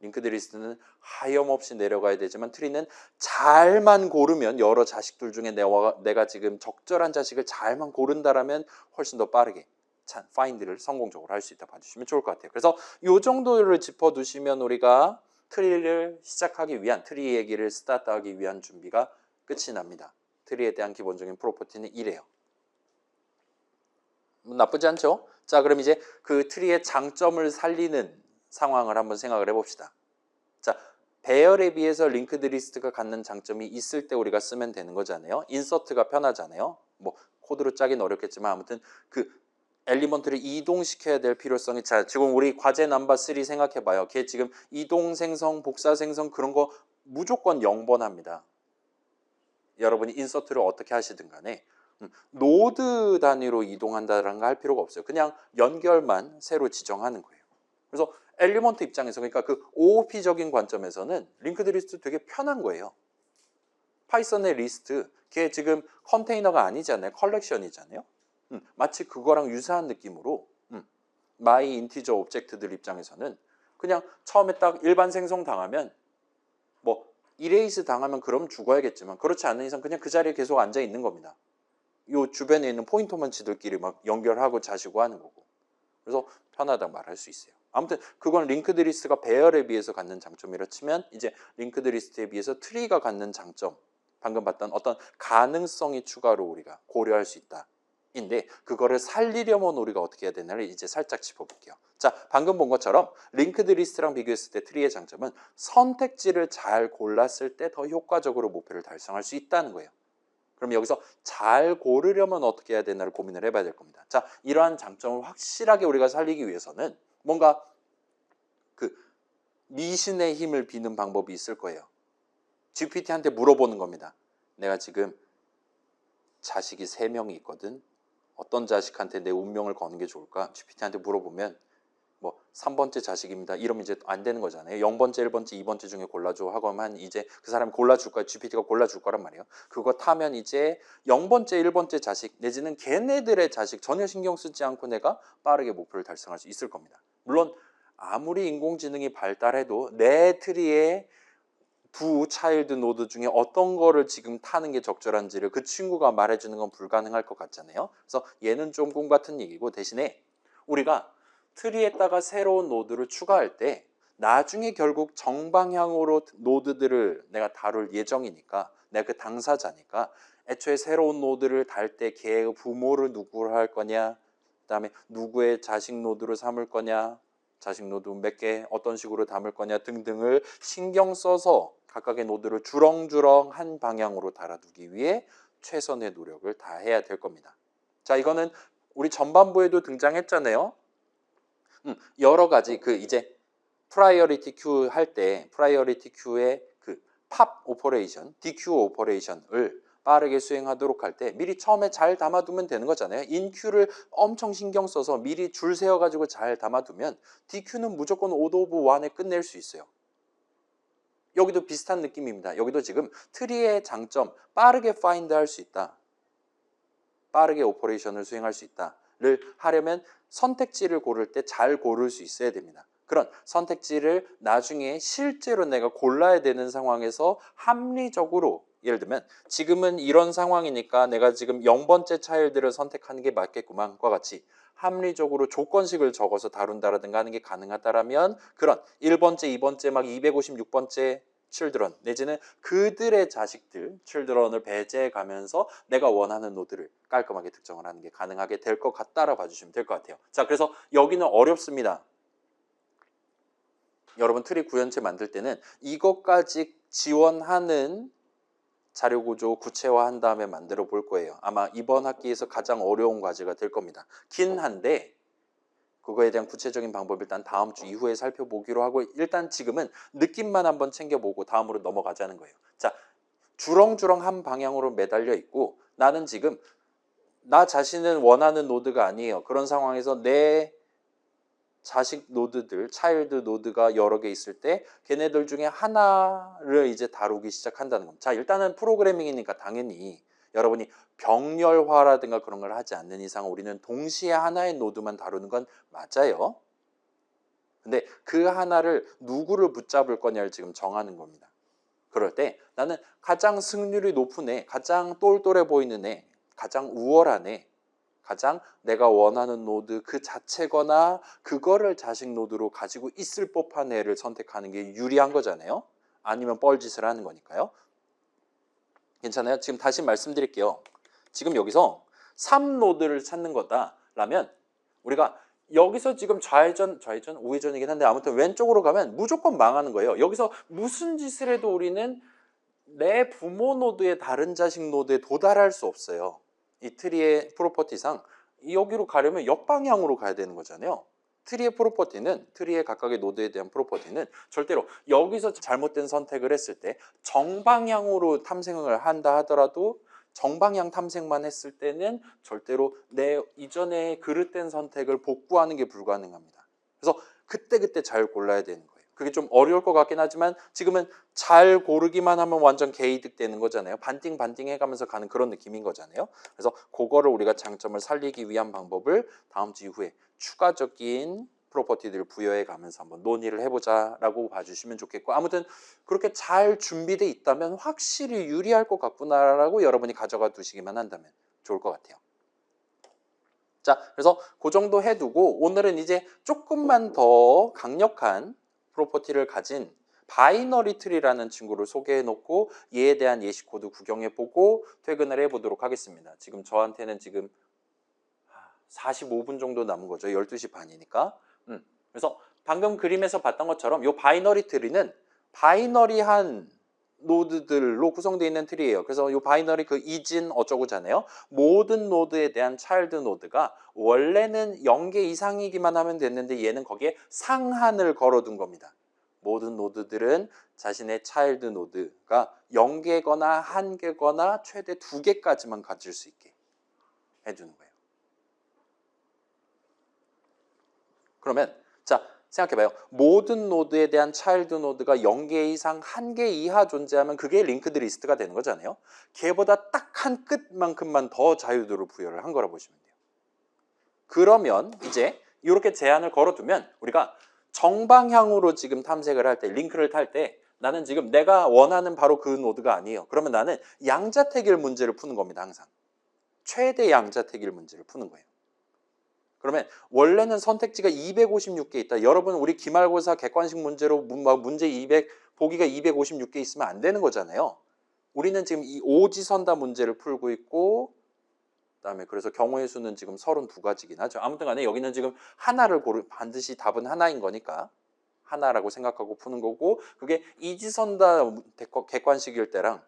링크드 리스트는 하염없이 내려가야 되지만 트리는 잘만 고르면 여러 자식들 중에 내가 지금 적절한 자식을 잘만 고른다라면 훨씬 더 빠르게 find를 성공적으로 할 수 있다 봐주시면 좋을 것 같아요. 그래서 이 정도를 짚어두시면 우리가 트리를 시작하기 위한 트리 얘기를 스타트하기 위한 준비가 끝이 납니다. 트리에 대한 기본적인 프로퍼티는 이래요. 나쁘지 않죠? 자, 그럼 이제 그 트리의 장점을 살리는 상황을 한번 생각을 해봅시다. 자, 배열에 비해서 링크드 리스트가 갖는 장점이 있을 때 우리가 쓰면 되는 거잖아요. 인서트가 편하잖아요. 뭐 코드로 짜긴 어렵겠지만 아무튼 그 엘리먼트를 이동시켜야 될 필요성이, 자, 지금 우리 과제 넘버 3 생각해봐요. 걔 지금 이동 생성, 복사 생성 그런 거 무조건 0번 합니다. 여러분이 인서트를 어떻게 하시든 간에 노드 단위로 이동한다는 거 할 필요가 없어요. 그냥 연결만 새로 지정하는 거예요. 그래서 엘리먼트 입장에서, 그러니까 그 OOP적인 관점에서는 링크드 리스트 되게 편한 거예요. 파이썬의 리스트, 걔 지금 컨테이너가 아니잖아요. 컬렉션이잖아요. 마치 그거랑 유사한 느낌으로 my 인티저 오브젝트들 입장에서는 그냥 처음에 딱 일반 생성 당하면 뭐 이레이스 당하면 그럼 죽어야겠지만 그렇지 않은 이상 그냥 그 자리에 계속 앉아 있는 겁니다. 요 주변에 있는 포인터만 지들끼리 막 연결하고 자시고 하는 거고. 그래서 편하다고 말할 수 있어요. 아무튼 그건 링크드 리스트가 배열에 비해서 갖는 장점이라 치면 이제 링크드 리스트에 비해서 트리가 갖는 장점, 방금 봤던 어떤 가능성이 추가로 우리가 고려할 수 있다. 인데 그거를 살리려면 우리가 어떻게 해야 되나를 이제 살짝 짚어볼게요. 자, 방금 본 것처럼 링크드 리스트랑 비교했을 때 트리의 장점은 선택지를 잘 골랐을 때 더 효과적으로 목표를 달성할 수 있다는 거예요. 그럼 여기서 잘 고르려면 어떻게 해야 되나를 고민을 해봐야 될 겁니다. 자, 이러한 장점을 확실하게 우리가 살리기 위해서는 뭔가 그 미신의 힘을 비는 방법이 있을 거예요. GPT한테 물어보는 겁니다. 내가 지금 자식이 3명이 있거든. 어떤 자식한테 내 운명을 거는 게 좋을까? GPT한테 물어보면 뭐 3번째 자식입니다. 이러면 이제 안 되는 거잖아요. 0번째, 1번째, 2번째 중에 골라줘 하고만 이제 그 사람이 골라줄 거야. GPT가 골라줄 거란 말이에요. 그거 타면 이제 0번째, 1번째 자식 내지는 걔네들의 자식 전혀 신경 쓰지 않고 내가 빠르게 목표를 달성할 수 있을 겁니다. 물론 아무리 인공지능이 발달해도 내 트리에 두 차일드 노드 중에 어떤 거를 지금 타는 게 적절한지를 그 친구가 말해주는 건 불가능할 것 같잖아요. 그래서 얘는 좀 꿈 같은 얘기고 대신에 우리가 트리에다가 새로운 노드를 추가할 때 나중에 결국 정방향으로 노드들을 내가 다룰 예정이니까 내가 그 당사자니까 애초에 새로운 노드를 달 때 걔의 부모를 누구로 할 거냐, 그다음에 누구의 자식 노드로 삼을 거냐, 자식 노드 몇 개 어떤 식으로 담을 거냐 등등을 신경 써서 각각의 노드를 주렁주렁 한 방향으로 달아두기 위해 최선의 노력을 다해야 될 겁니다. 자, 이거는 우리 전반부에도 등장했잖아요. 여러 가지 그 이제 프라이어리티 큐 할 때 프라이어리티 큐의 그 팝 오퍼레이션, DQ 오퍼레이션을 빠르게 수행하도록 할 때 미리 처음에 잘 담아두면 되는 거잖아요. 인큐를 엄청 신경 써서 미리 줄 세워가지고 잘 담아두면 DQ는 무조건 오더 오브 1에 끝낼 수 있어요. 여기도 비슷한 느낌입니다. 여기도 지금 트리의 장점, 빠르게 파인드 할 수 있다. 빠르게 오퍼레이션을 수행할 수 있다를 하려면 선택지를 고를 때 잘 고를 수 있어야 됩니다. 그런 선택지를 나중에 실제로 내가 골라야 되는 상황에서 합리적으로, 예를 들면 지금은 이런 상황이니까 내가 지금 0번째 차일드를 선택하는 게 맞겠구만과 같이 합리적으로 조건식을 적어서 다룬다라든가 하는 게 가능하다라면 그런 1번째, 2번째 막 256번째 칠드런 내지는 그들의 자식들 칠드런을 배제해 가면서 내가 원하는 노드를 깔끔하게 특정을 하는 게 가능하게 될 것 같다라 봐주시면 될 것 같아요. 자, 그래서 여기는 어렵습니다. 여러분 트리 구현체 만들 때는 이것까지 지원하는 자료 구조 구체화한 다음에 만들어 볼 거예요. 아마 이번 학기에서 가장 어려운 과제가 될 겁니다. 긴 한데 그거에 대한 구체적인 방법 일단 다음 주 이후에 살펴보기로 하고 일단 지금은 느낌만 한번 챙겨보고 다음으로 넘어가자는 거예요. 자, 주렁주렁 한 방향으로 매달려 있고 나는 지금 나 자신은 원하는 노드가 아니에요. 그런 상황에서 내 자식 노드들, 차일드 노드가 여러 개 있을 때 걔네들 중에 하나를 이제 다루기 시작한다는 겁니다. 자, 일단은 프로그래밍이니까 당연히 여러분이 병렬화라든가 그런 걸 하지 않는 이상 우리는 동시에 하나의 노드만 다루는 건 맞아요. 근데 그 하나를 누구를 붙잡을 거냐를 지금 정하는 겁니다. 그럴 때 나는 가장 승률이 높은 애, 가장 똘똘해 보이는 애, 가장 우월한 애, 가장 내가 원하는 노드 그 자체거나 그거를 자식 노드로 가지고 있을 법한 애를 선택하는 게 유리한 거잖아요. 아니면 뻘짓을 하는 거니까요. 괜찮아요? 지금 다시 말씀드릴게요. 지금 여기서 3노드를 찾는 거다라면 우리가 여기서 지금 좌회전, 우회전이긴 한데 아무튼 왼쪽으로 가면 무조건 망하는 거예요. 여기서 무슨 짓을 해도 우리는 내 부모 노드의 다른 자식 노드에 도달할 수 없어요. 이 트리의 프로퍼티상 여기로 가려면 역방향으로 가야 되는 거잖아요. 트리의 프로퍼티는 트리의 각각의 노드에 대한 프로퍼티는 절대로 여기서 잘못된 선택을 했을 때 정방향으로 탐색을 한다 하더라도 정방향 탐색만 했을 때는 절대로 내 이전에 그릇된 선택을 복구하는 게 불가능합니다. 그래서 그때그때 잘 골라야 되는 거예요. 그게 좀 어려울 것 같긴 하지만 지금은 잘 고르기만 하면 완전 개이득되는 거잖아요. 반띵 해가면서 가는 그런 느낌인 거잖아요. 그래서 그거를 우리가 장점을 살리기 위한 방법을 다음 주 이후에 추가적인 프로퍼티들을 부여해 가면서 한번 논의를 해보자라고 봐주시면 좋겠고 아무튼 그렇게 잘 준비돼 있다면 확실히 유리할 것 같구나라고 여러분이 가져가 두시기만 한다면 좋을 것 같아요. 자, 그래서 그 정도 해두고 오늘은 이제 조금만 더 강력한 프로퍼티를 가진 바이너리 트리라는 친구를 소개해 놓고 얘에 대한 예시 코드 구경해 보고 퇴근을 해 보도록 하겠습니다. 지금 저한테는 지금 45분 정도 남은 거죠. 12시 반이니까. 그래서 방금 그림에서 봤던 것처럼 이 바이너리 트리는 바이너리한 노드들로 구성되어 있는 트리예요. 그래서 이 바이너리 그 이진 어쩌고잖아요. 모든 노드에 대한 차일드 노드가 원래는 0개 이상이기만 하면 됐는데 얘는 거기에 상한을 걸어둔 겁니다. 모든 노드들은 자신의 차일드 노드가 0개거나 1개거나 최대 2개까지만 가질 수 있게 해주는 거예요. 그러면 자 생각해봐요. 모든 노드에 대한 차일드 노드가 0개 이상 1개 이하 존재하면 그게 링크드 리스트가 되는 거잖아요. 걔보다 딱 한 끝만큼만 더 자유도를 부여를 한 거라 보시면 돼요. 그러면 이제 이렇게 제한을 걸어두면 우리가 정방향으로 지금 탐색을 할 때, 링크를 탈 때 나는 지금 내가 원하는 바로 그 노드가 아니에요. 그러면 나는 양자택일 문제를 푸는 겁니다. 항상. 최대 양자택일 문제를 푸는 거예요. 그러면 원래는 선택지가 256개 있다. 여러분 우리 기말고사 객관식 문제로 문제 200 보기가 256개 있으면 안 되는 거잖아요. 우리는 지금 이 오지선다 문제를 풀고 있고 그다음에 그래서 경우의 수는 지금 32가지긴 하죠. 아무튼 간에 여기는 지금 하나를 반드시 답은 하나인 거니까 하나라고 생각하고 푸는 거고 그게 이지선다 객관식일 때랑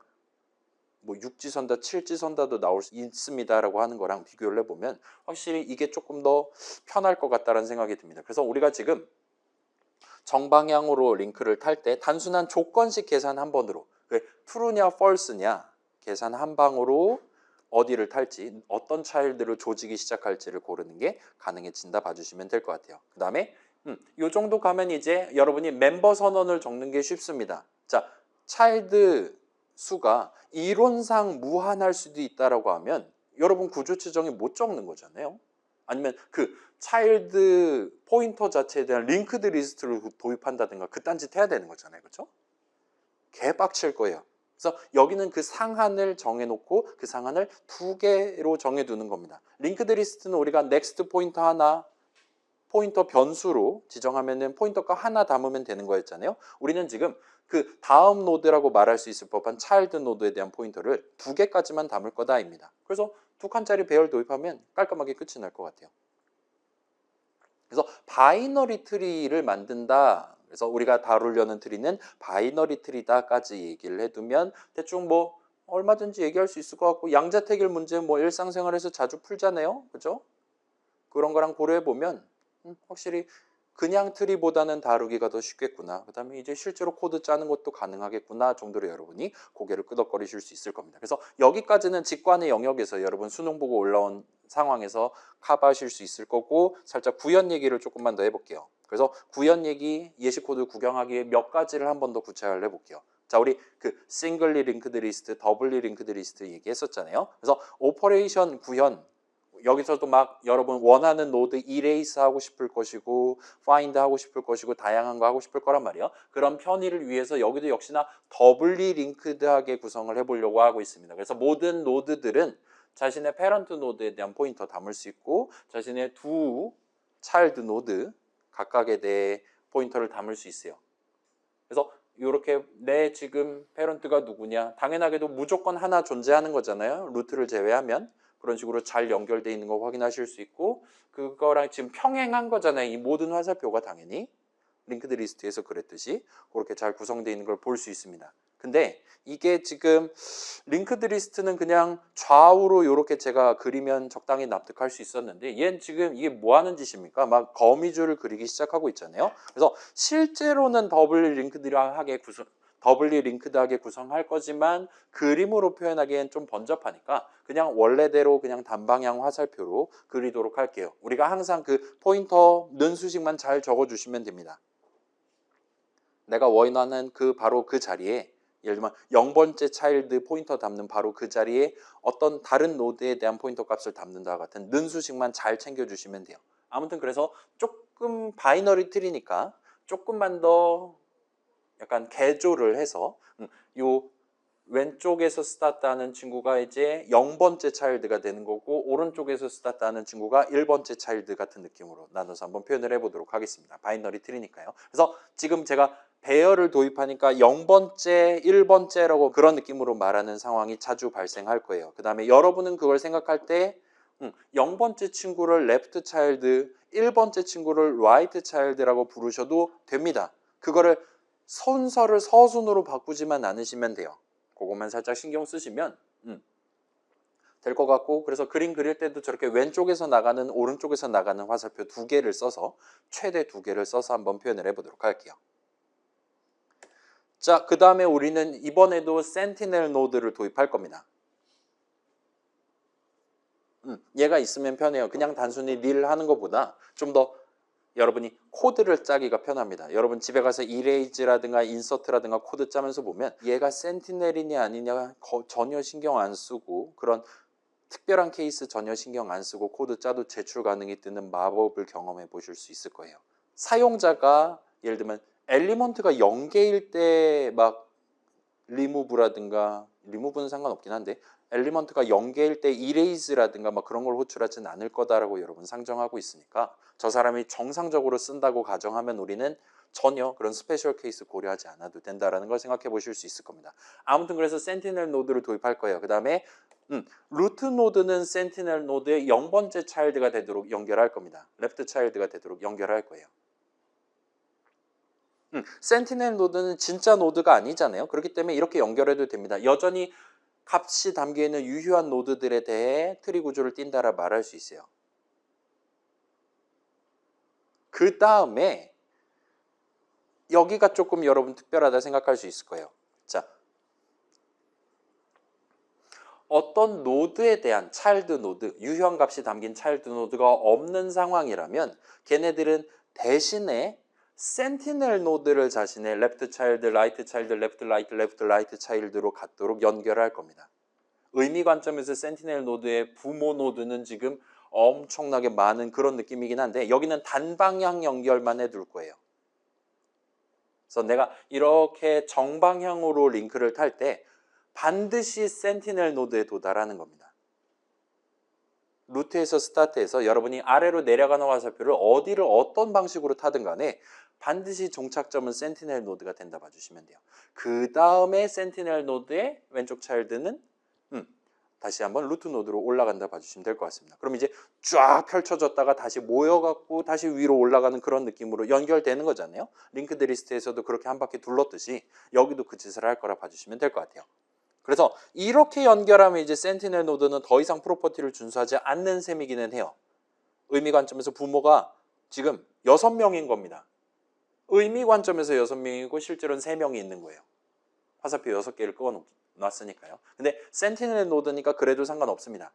뭐 6지선다, 7지선다도 나올 수 있습니다라고 하는 거랑 비교를 해보면 확실히 이게 조금 더 편할 것 같다는 생각이 듭니다. 그래서 우리가 지금 정방향으로 링크를 탈 때 단순한 조건식 계산 한 번으로 true냐 false냐 계산 한 방으로 어디를 탈지 어떤 차일드를 조지기 시작할지를 고르는 게 가능해진다 봐주시면 될 것 같아요. 그 다음에 이 정도 가면 이제 여러분이 멤버 선언을 적는 게 쉽습니다. 자, 차일드 수가 이론상 무한할 수도 있다라고 하면 여러분 구조 추정에 못 적는 거잖아요. 아니면 그 차일드 포인터 자체에 대한 링크드 리스트를 도입한다든가 그딴 짓 해야 되는 거잖아요. 그렇죠? 개빡칠 거예요. 그래서 여기는 그 상한을 정해놓고 그 상한을 2개로 정해두는 겁니다. 링크드 리스트는 우리가 넥스트 포인터 하나 포인터 변수로 지정하면은 포인터가 하나 담으면 되는 거였잖아요. 우리는 지금 그 다음 노드라고 말할 수 있을 법한 차일드 노드에 대한 포인터를 2개까지만 담을 거다입니다. 그래서 2칸짜리 배열 도입하면 깔끔하게 끝이 날 것 같아요. 그래서 바이너리 트리를 만든다. 그래서 우리가 다루려는 트리는 바이너리 트리다까지 얘기를 해두면 대충 뭐 얼마든지 얘기할 수 있을 것 같고 양자택일 문제 뭐 일상생활에서 자주 풀잖아요. 그죠? 그런 거랑 고려해보면 확실히 그냥 트리보다는 다루기가 더 쉽겠구나. 그 다음에 이제 실제로 코드 짜는 것도 가능하겠구나 정도로 여러분이 고개를 끄덕거리실 수 있을 겁니다. 그래서 여기까지는 직관의 영역에서 여러분 수능 보고 올라온 상황에서 커버하실 수 있을 거고 살짝 구현 얘기를 조금만 더 해볼게요. 그래서 구현 얘기 예시 코드 구경하기에 몇 가지를 한 번 더 구체화를 해볼게요. 자, 우리 그 싱글리 링크드 리스트, 더블리 링크드 리스트 얘기했었잖아요. 그래서 오퍼레이션 구현 여기서도 막 여러분 원하는 노드 이레이스 하고 싶을 것이고 파인드 하고 싶을 것이고 다양한 거 하고 싶을 거란 말이에요. 그런 편의를 위해서 여기도 역시나 더블리 링크드하게 구성을 해보려고 하고 있습니다. 그래서 모든 노드들은 자신의 페런트 노드에 대한 포인터 담을 수 있고 자신의 두 차일드 노드 각각에 대해 포인터를 담을 수 있어요. 그래서 이렇게 내 지금 페런트가 누구냐 당연하게도 무조건 하나 존재하는 거잖아요. 루트를 제외하면. 그런 식으로 잘 연결되어 있는 거 확인하실 수 있고 그거랑 지금 평행한 거잖아요. 이 모든 화살표가 당연히 링크드 리스트에서 그랬듯이 그렇게 잘 구성되어 있는 걸 볼 수 있습니다. 근데 이게 지금 링크드 리스트는 그냥 좌우로 이렇게 제가 그리면 적당히 납득할 수 있었는데 얘는 지금 이게 뭐 하는 짓입니까? 막 거미줄을 그리기 시작하고 있잖아요. 그래서 실제로는 더블리 링크드하게 구성할 거지만 그림으로 표현하기엔 좀 번잡하니까 그냥 원래대로 그냥 단방향 화살표로 그리도록 할게요. 우리가 항상 그 포인터 는수식만 잘 적어주시면 됩니다. 내가 원하는 바로 그 자리에 예를 들면 0번째 차일드 포인터 담는 바로 그 자리에 어떤 다른 노드에 대한 포인터 값을 담는다와 같은 는수식만 잘 챙겨주시면 돼요. 아무튼 그래서 조금 바이너리 트리니까 조금만 더 약간 개조를 해서 요 왼쪽에서 스타트하는 친구가 이제 0번째 차일드가 되는 거고 오른쪽에서 스타트하는 친구가 1번째 차일드 같은 느낌으로 나눠서 한번 표현을 해보도록 하겠습니다. 바이너리 트리니까요. 그래서 지금 제가 배열을 도입하니까 0번째, 1번째라고 그런 느낌으로 말하는 상황이 자주 발생할 거예요. 그 다음에 여러분은 그걸 생각할 때 0번째 친구를 레프트 차일드, 1번째 친구를 라이트 차일드라고 부르셔도 됩니다. 그거를 순서를 서순으로 바꾸지만 않으시면 돼요. 그것만 살짝 신경 쓰시면 될 것 같고, 그래서 그림 그릴 때도 저렇게 왼쪽에서 나가는 오른쪽에서 나가는 화살표 2개를 써서 최대 2개를 써서 한번 표현을 해보도록 할게요. 자, 그 다음에 우리는 이번에도 센티넬 노드를 도입할 겁니다. 얘가 있으면 편해요. 그냥 단순히 닐 하는 것보다 좀 더 여러분이 코드를 짜기가 편합니다. 여러분 집에 가서 이레이즈라든가 인서트라든가 코드 짜면서 보면 얘가 센티넬이냐 아니냐 전혀 신경 안 쓰고, 그런 특별한 케이스 전혀 신경 안 쓰고 코드 짜도 제출 가능이 뜨는 마법을 경험해 보실 수 있을 거예요. 사용자가 예를 들면 엘리먼트가 0개일 때 막 리무브는 상관없긴 한데 엘리먼트가 0개일 때 이레이즈라든가 막 그런 걸 호출하지는 않을 거다라고 여러분 상정하고 있으니까, 저 사람이 정상적으로 쓴다고 가정하면 우리는 전혀 그런 스페셜 케이스 고려하지 않아도 된다라는 걸 생각해 보실 수 있을 겁니다. 아무튼 그래서 센티넬 노드를 도입할 거예요. 그 다음에 루트 노드는 센티넬 노드의 0번째 차일드가 되도록 연결할 겁니다. 레프트 차일드가 되도록 연결할 거예요. 센티넬 노드는 진짜 노드가 아니잖아요. 그렇기 때문에 이렇게 연결해도 됩니다. 여전히 값이 담겨있는 유효한 노드들에 대해 트리 구조를 띈다라 말할 수 있어요. 그 다음에 여기가 조금 여러분 특별하다 생각할 수 있을 거예요. 자, 어떤 노드에 대한 차일드 노드, 유효한 값이 담긴 차일드 노드가 없는 상황이라면 걔네들은 대신에 센티넬 노드를 자신의 레프트 차일드, 라이트 차일드, 레프트 라이트 차일드로 갖도록 연결할 겁니다. 의미 관점에서 센티넬 노드의 부모 노드는 지금 엄청나게 많은 그런 느낌이긴 한데 여기는 단방향 연결만 해둘 거예요. 그래서 내가 이렇게 정방향으로 링크를 탈 때 반드시 센티넬 노드에 도달하는 겁니다. 루트에서 스타트해서 여러분이 아래로 내려가는 화살표를 어디를 어떤 방식으로 타든 간에 반드시 종착점은 센티넬 노드가 된다 봐주시면 돼요. 그 다음에 센티넬 노드의 왼쪽 차일드는 다시 한번 루트 노드로 올라간다 봐주시면 될 것 같습니다. 그럼 이제 쫙 펼쳐졌다가 다시 모여갖고 다시 위로 올라가는 그런 느낌으로 연결되는 거잖아요. 링크드 리스트에서도 그렇게 한 바퀴 둘렀듯이 여기도 그 짓을 할 거라 봐주시면 될 것 같아요. 그래서 이렇게 연결하면 이제 센티넬 노드는 더 이상 프로퍼티를 준수하지 않는 셈이기는 해요. 의미 관점에서 부모가 지금 6명인 겁니다. 의미 관점에서 6명이고 실제로는 3명이 있는 거예요. 화살표 6개를 놨으니까요. 근데 센티넬 노드니까 그래도 상관없습니다.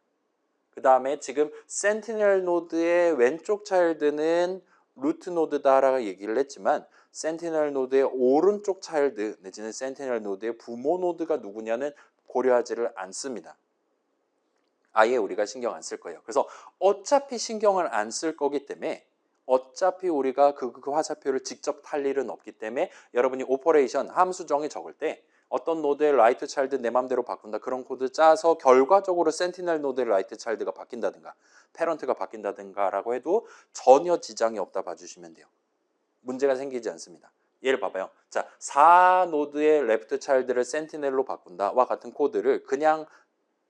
그 다음에 지금 센티넬 노드의 왼쪽 차일드는 루트 노드다라고 얘기를 했지만 센티넬 노드의 오른쪽 차일드 내지는 센티넬 노드의 부모 노드가 누구냐는 고려하지를 않습니다. 아예 우리가 신경 안 쓸 거예요. 그래서 어차피 신경을 안 쓸 거기 때문에 어차피 우리가 그 화살표를 직접 탈 일은 없기 때문에 여러분이 오퍼레이션 함수 정의 적을 때 어떤 노드의 라이트 차일드 내 맘대로 바꾼다 그런 코드 짜서 결과적으로 센티넬 노드의 라이트 차일드가 바뀐다든가 패런트가 바뀐다든가 라고 해도 전혀 지장이 없다 봐주시면 돼요. 문제가 생기지 않습니다. 예를 봐봐요. 자, 4노드의 레프트 차일드를 센티넬로 바꾼다와 같은 코드를 그냥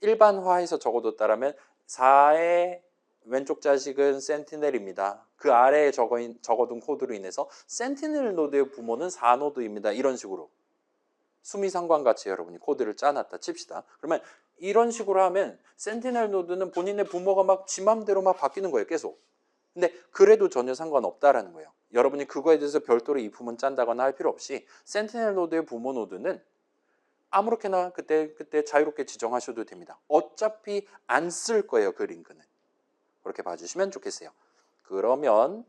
일반화해서 적어뒀다라면 4의 왼쪽 자식은 센티넬입니다. 그 아래에 적어둔 코드로 인해서 센티넬 노드의 부모는 4노드입니다. 이런 식으로 수미상관같이 여러분이 코드를 짜놨다 칩시다. 그러면 이런 식으로 하면 센티넬 노드는 본인의 부모가 막 지 맘대로 막 바뀌는 거예요. 계속. 근데 그래도 전혀 상관없다라는 거예요. 여러분이 그거에 대해서 별도로 이품은 짠다거나 할 필요 없이 센티넬 노드의 부모 노드는 아무렇게나 그때 자유롭게 지정하셔도 됩니다. 어차피 안 쓸 거예요. 그 링크는. 그렇게 봐주시면 좋겠어요. 그러면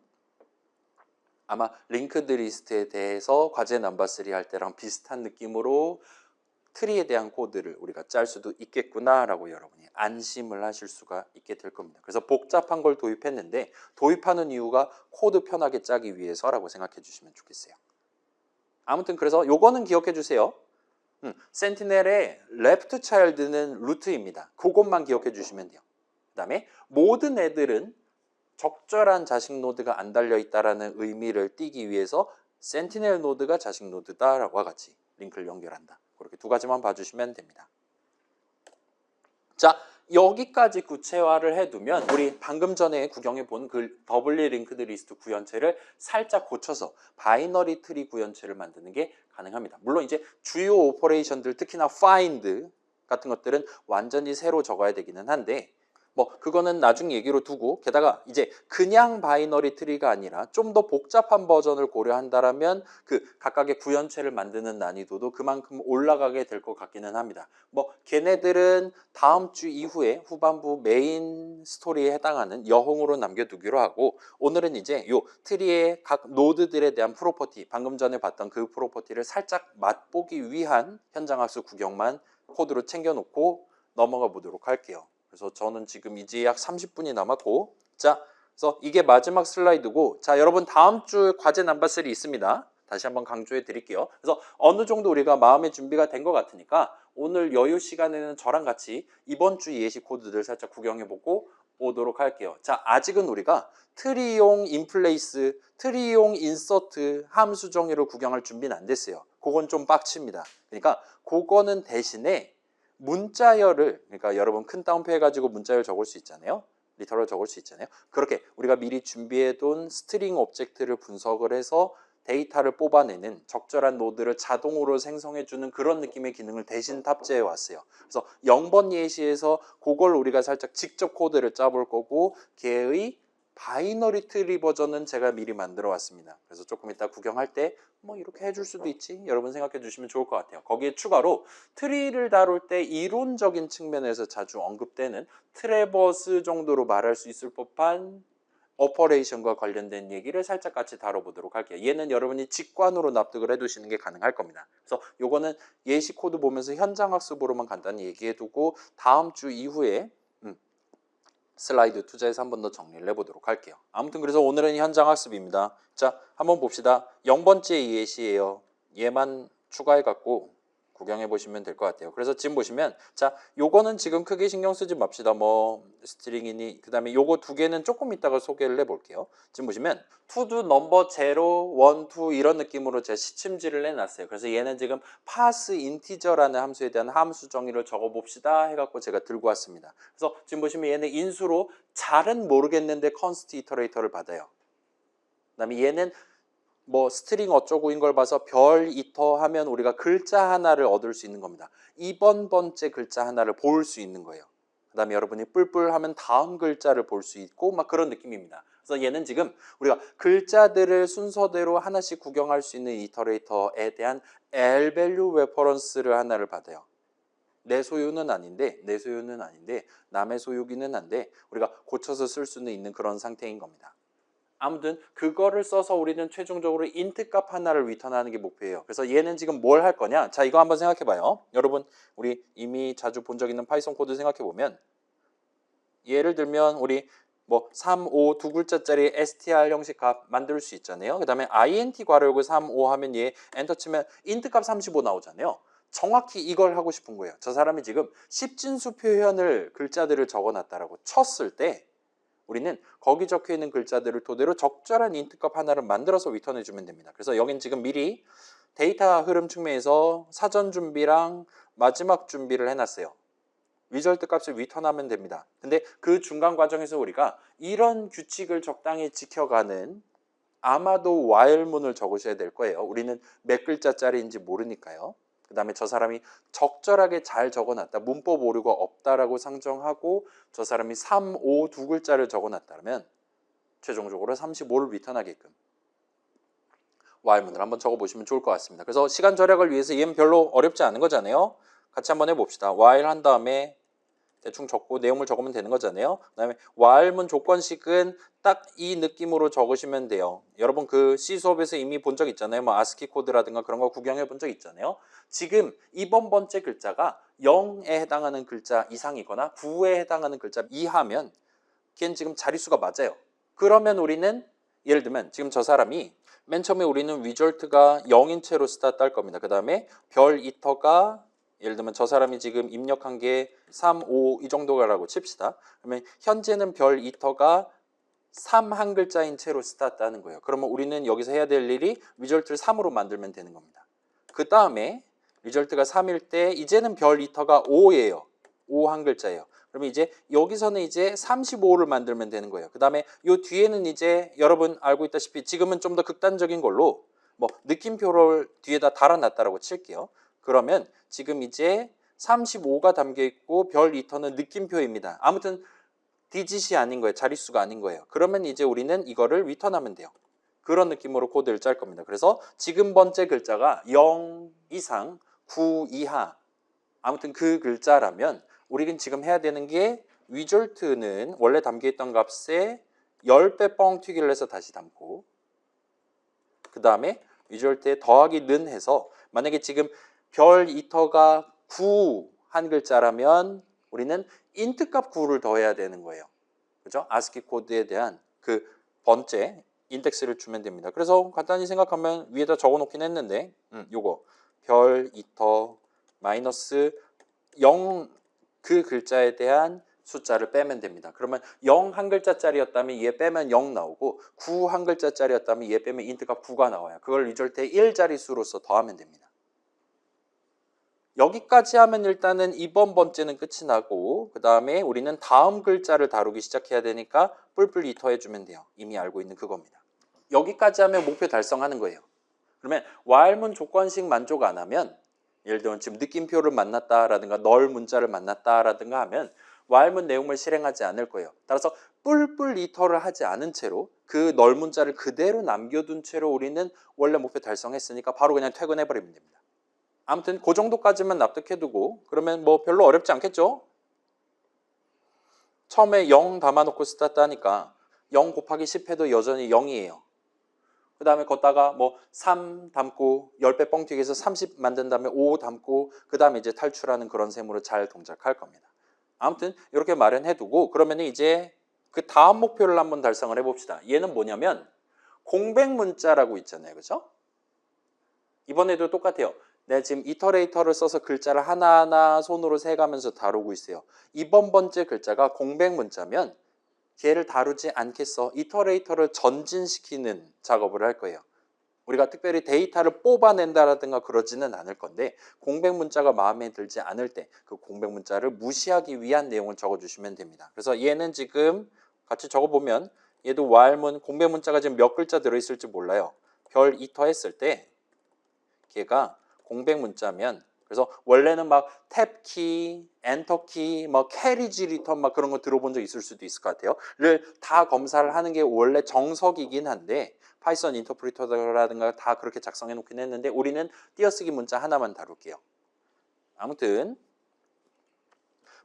아마 링크드 리스트에 대해서 과제 넘버 3 할 때랑 비슷한 느낌으로 트리에 대한 코드를 우리가 짤 수도 있겠구나라고 여러분이 안심을 하실 수가 있게 될 겁니다. 그래서 복잡한 걸 도입했는데 도입하는 이유가 코드 편하게 짜기 위해서라고 생각해 주시면 좋겠어요. 아무튼 그래서 요거는 기억해 주세요. 센티넬의 레프트 차일드는 루트입니다. 그것만 기억해 주시면 돼요. 그 다음에 모든 애들은 적절한 자식 노드가 안 달려 있다라는 의미를 띠기 위해서 센티넬 노드가 자식 노드다와 같이 링크를 연결한다. 그렇게 두 가지만 봐주시면 됩니다. 자, 여기까지 구체화를 해두면 우리 방금 전에 구경해 본 그 더블리 링크드 리스트 구현체를 살짝 고쳐서 바이너리 트리 구현체를 만드는 게 가능합니다. 물론 이제 주요 오퍼레이션들 특히나 find 같은 것들은 완전히 새로 적어야 되기는 한데 뭐 그거는 나중 얘기로 두고 게다가 이제 그냥 바이너리 트리가 아니라 좀 더 복잡한 버전을 고려한다라면 그 각각의 구현체를 만드는 난이도도 그만큼 올라가게 될 것 같기는 합니다. 뭐 걔네들은 다음 주 이후에 후반부 메인 스토리에 해당하는 여홍으로 남겨두기로 하고 오늘은 이제 요 트리의 각 노드들에 대한 프로퍼티 방금 전에 봤던 그 프로퍼티를 살짝 맛보기 위한 현장학습 구경만 코드로 챙겨놓고 넘어가 보도록 할게요. 그래서 저는 지금 이제 약 30분이 남았고 자, 그래서 이게 마지막 슬라이드고 자, 여러분 다음 주 과제 넘버3 있습니다. 다시 한번 강조해 드릴게요. 그래서 어느 정도 우리가 마음의 준비가 된 것 같으니까 오늘 여유 시간에는 저랑 같이 이번 주 예시 코드들 살짝 구경해 보고 오도록 할게요. 자, 아직은 우리가 트리용 인플레이스, 트리용 인서트 함수 정의를 구경할 준비는 안 됐어요. 그건 좀 빡칩니다. 그러니까 그거는 대신에 문자열을 그러니까 여러분 큰 따옴표 해가지고 문자열 적을 수 있잖아요. 리터럴 적을 수 있잖아요. 그렇게 우리가 미리 준비해둔 스트링 오브젝트를 분석을 해서 데이터를 뽑아내는 적절한 노드를 자동으로 생성해주는 그런 느낌의 기능을 대신 탑재해 왔어요. 그래서 0번 예시에서 그걸 우리가 살짝 직접 코드를 짜볼 거고 걔의 바이너리 트리 버전은 제가 미리 만들어 왔습니다. 그래서 조금 이따 구경할 때 뭐 이렇게 해줄 수도 있지 여러분 생각해 주시면 좋을 것 같아요. 거기에 추가로 트리를 다룰 때 이론적인 측면에서 자주 언급되는 트래버스 정도로 말할 수 있을 법한 오퍼레이션과 관련된 얘기를 살짝 같이 다뤄보도록 할게요. 얘는 여러분이 직관으로 납득을 해두시는 게 가능할 겁니다. 그래서 요거는 예시 코드 보면서 현장 학습으로만 간단히 얘기해두고 다음 주 이후에 슬라이드 투자해서 한 번 더 정리를 해보도록 할게요. 아무튼 그래서 오늘은 현장 학습입니다. 자, 한번 봅시다. 0번째 예시예요. 얘만 추가해갖고 구경해 보시면 될 것 같아요. 그래서 지금 보시면 자, 요거는 지금 크게 신경 쓰지 맙시다. 뭐 스트링이니 그다음에 요거 두 개는 조금 이따가 소개를 해볼게요. 지금 보시면 투두 넘버 0, 1, 2 이런 느낌으로 제가 시침지를 해놨어요. 그래서 얘는 지금 파스 인티저라는 함수에 대한 함수 정의를 적어봅시다 해갖고 제가 들고 왔습니다. 그래서 지금 보시면 얘는 인수로 잘은 모르겠는데 컨스트 이터레이터를 받아요. 그다음에 얘는 뭐 스트링 어쩌고인 걸 봐서 별 이터 하면 우리가 글자 하나를 얻을 수 있는 겁니다. 2번 번째 글자 하나를 볼 수 있는 거예요. 그 다음에 여러분이 뿔뿔 하면 다음 글자를 볼 수 있고 막 그런 느낌입니다. 그래서 얘는 지금 우리가 글자들을 순서대로 하나씩 구경할 수 있는 이터레이터에 대한 L밸류 레퍼런스를 하나를 받아요. 내 소유는 아닌데 남의 소유기는 한데 우리가 고쳐서 쓸 수는 있는 그런 상태인 겁니다. 아무튼 그거를 써서 우리는 최종적으로 인트 값 하나를 리턴하는 게 목표예요. 그래서 얘는 지금 뭘 할 거냐? 자, 이거 한번 생각해 봐요. 여러분 우리 이미 자주 본 적 있는 파이썬 코드 생각해 보면 예를 들면 우리 뭐 3, 5 두 글자짜리 str 형식 값 만들 수 있잖아요. 그 다음에 int 괄호열고 3, 5 하면 얘 엔터 치면 인트 값 35 나오잖아요. 정확히 이걸 하고 싶은 거예요. 저 사람이 지금 십진수 표현을 글자들을 적어놨다라고 쳤을 때 우리는 거기 적혀 있는 글자들을 토대로 적절한 인트 값 하나를 만들어서 리턴해 주면 됩니다. 그래서 여긴 지금 미리 데이터 흐름 측면에서 사전 준비랑 마지막 준비를 해놨어요. 리절트 값을 리턴하면 됩니다. 근데 그 중간 과정에서 우리가 이런 규칙을 적당히 지켜가는 아마도 while문을 적으셔야 될 거예요. 우리는 몇 글자짜리인지 모르니까요. 그 다음에 저 사람이 적절하게 잘 적어놨다. 문법 오류가 없다라고 상정하고 저 사람이 3, 5 두 글자를 적어놨다면 최종적으로 35를 리턴하게끔 while문을 한번 적어보시면 좋을 것 같습니다. 그래서 시간 절약을 위해서 얘는 별로 어렵지 않은 거잖아요. 같이 한번 해봅시다. while 한 다음에 대충 적고 내용을 적으면 되는 거잖아요. 그 다음에 while문 조건식은 딱 이 느낌으로 적으시면 돼요. 여러분 그 C 수업에서 이미 본 적 있잖아요. 뭐 아스키 코드라든가 그런 거 구경해 본 적 있잖아요. 지금 이번 번째 글자가 0에 해당하는 글자 이상이거나 9에 해당하는 글자 이하면 걔는 지금 자릿수가 맞아요. 그러면 우리는 예를 들면 지금 저 사람이 맨 처음에 우리는 result가 0인 채로 스타트 할 겁니다. 그 다음에 별 이터가 예를 들면 저 사람이 지금 입력한 게 3, 5 이 정도라고 칩시다. 그러면 현재는 별 이터가 3 한 글자인 채로 스타트 하는 거예요. 그러면 우리는 여기서 해야 될 일이 result를 3으로 만들면 되는 겁니다. 그 다음에 result가 3일 때 이제는 별 이터가 5예요. 5 한 글자예요. 그러면 이제 여기서는 이제 35를 만들면 되는 거예요. 그 다음에 요 뒤에는 이제 여러분 알고 있다시피 지금은 좀 더 극단적인 걸로 뭐 느낌표를 뒤에다 달아놨다라고 칠게요. 그러면 지금 이제 35가 담겨 있고 별 이터는 느낌표입니다. 아무튼 디짓이 아닌 거예요. 자릿수가 아닌 거예요. 그러면 이제 우리는 이거를 리턴하면 돼요. 그런 느낌으로 코드를 짤 겁니다. 그래서 지금 번째 글자가 0 이상 9 이하 아무튼 그 글자라면 우리는 지금 해야 되는 게 result는 원래 담겨있던 값에 10배 뻥튀기를 해서 다시 담고 그 다음에 result에 더하기 는 해서 만약에 지금 별 이터가 9 한 글자라면 우리는 int 값 9를 더해야 되는 거예요. 그죠? ASCII 코드에 대한 그 번째 인덱스를 주면 됩니다. 그래서 간단히 생각하면 위에다 적어 놓긴 했는데 요거 별 이터 마이너스 0 그 글자에 대한 숫자를 빼면 됩니다. 그러면 0 한 글자짜리였다면 얘 빼면 0 나오고 9 한 글자짜리였다면 얘 빼면 인트가 9가 나와요. 그걸 리절트에 1자릿수로서 더하면 됩니다. 여기까지 하면 일단은 이번 번째는 끝이 나고 그 다음에 우리는 다음 글자를 다루기 시작해야 되니까 뿔뿔 이터 해주면 돼요. 이미 알고 있는 그겁니다. 여기까지 하면 목표 달성하는 거예요. 그러면 while문 조건식 만족 안 하면 예를 들면 지금 느낌표를 만났다라든가 널 문자를 만났다라든가 하면 while문 내용을 실행하지 않을 거예요. 따라서 뿔뿔 이터를 하지 않은 채로 그 널 문자를 그대로 남겨둔 채로 우리는 원래 목표 달성했으니까 바로 그냥 퇴근해버리면 됩니다. 아무튼 그 정도까지만 납득해두고 그러면 뭐 별로 어렵지 않겠죠? 처음에 0 담아놓고 스타트 하니까 0 곱하기 10 해도 여전히 0이에요. 그 다음에 걷다가 뭐 3 담고 10배 뻥튀기해서 30 만든 다음에 5 담고 그 다음에 이제 탈출하는 그런 셈으로 잘 동작할 겁니다. 아무튼 이렇게 마련해두고 그러면 이제 그 다음 목표를 한번 달성을 해봅시다. 얘는 뭐냐면 공백 문자라고 있잖아요. 그죠? 이번에도 똑같아요. 내가 지금 이터레이터를 써서 글자를 하나하나 손으로 세가면서 다루고 있어요. 이번 번째 글자가 공백 문자면 걔를 다루지 않겠어. 이터레이터를 전진시키는 작업을 할 거예요. 우리가 특별히 데이터를 뽑아낸다라든가 그러지는 않을 건데 공백 문자가 마음에 들지 않을 때 그 공백 문자를 무시하기 위한 내용을 적어주시면 됩니다. 그래서 얘는 지금 같이 적어보면 얘도 while문 공백 문자가 지금 몇 글자 들어있을지 몰라요. 별 이터 했을 때 걔가 공백 문자면 그래서 원래는 막 탭키, 엔터키, 뭐 캐리지 리턴 막 그런 거 들어본 적 있을 수도 있을 것 같아요.를 다 검사를 하는 게 원래 정석이긴 한데 파이썬 인터프리터라든가 다 그렇게 작성해 놓긴 했는데 우리는 띄어쓰기 문자 하나만 다룰게요. 아무튼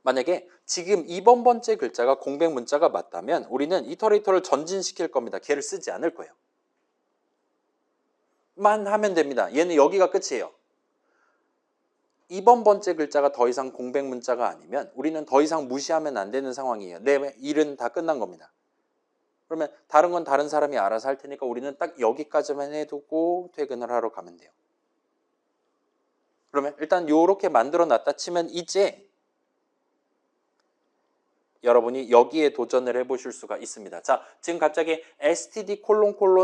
만약에 지금 이번 번째 글자가 공백 문자가 맞다면 우리는 이터레이터를 전진시킬 겁니다. 걔를 쓰지 않을 거예요. 만 하면 됩니다. 얘는 여기가 끝이에요. 이번 번째 글자가 더 이상 공백 문자가 아니면 우리는 더 이상 무시하면 안 되는 상황이에요. 내 일은 다 끝난 겁니다. 그러면 다른 건 다른 사람이 알아서 할 테니까 우리는 딱 여기까지만 해두고 퇴근을 하러 가면 돼요. 그러면 일단 요렇게 만들어 놨다 치면 이제 여러분이 여기에 도전을 해보실 수가 있습니다. 자, 지금 갑자기 std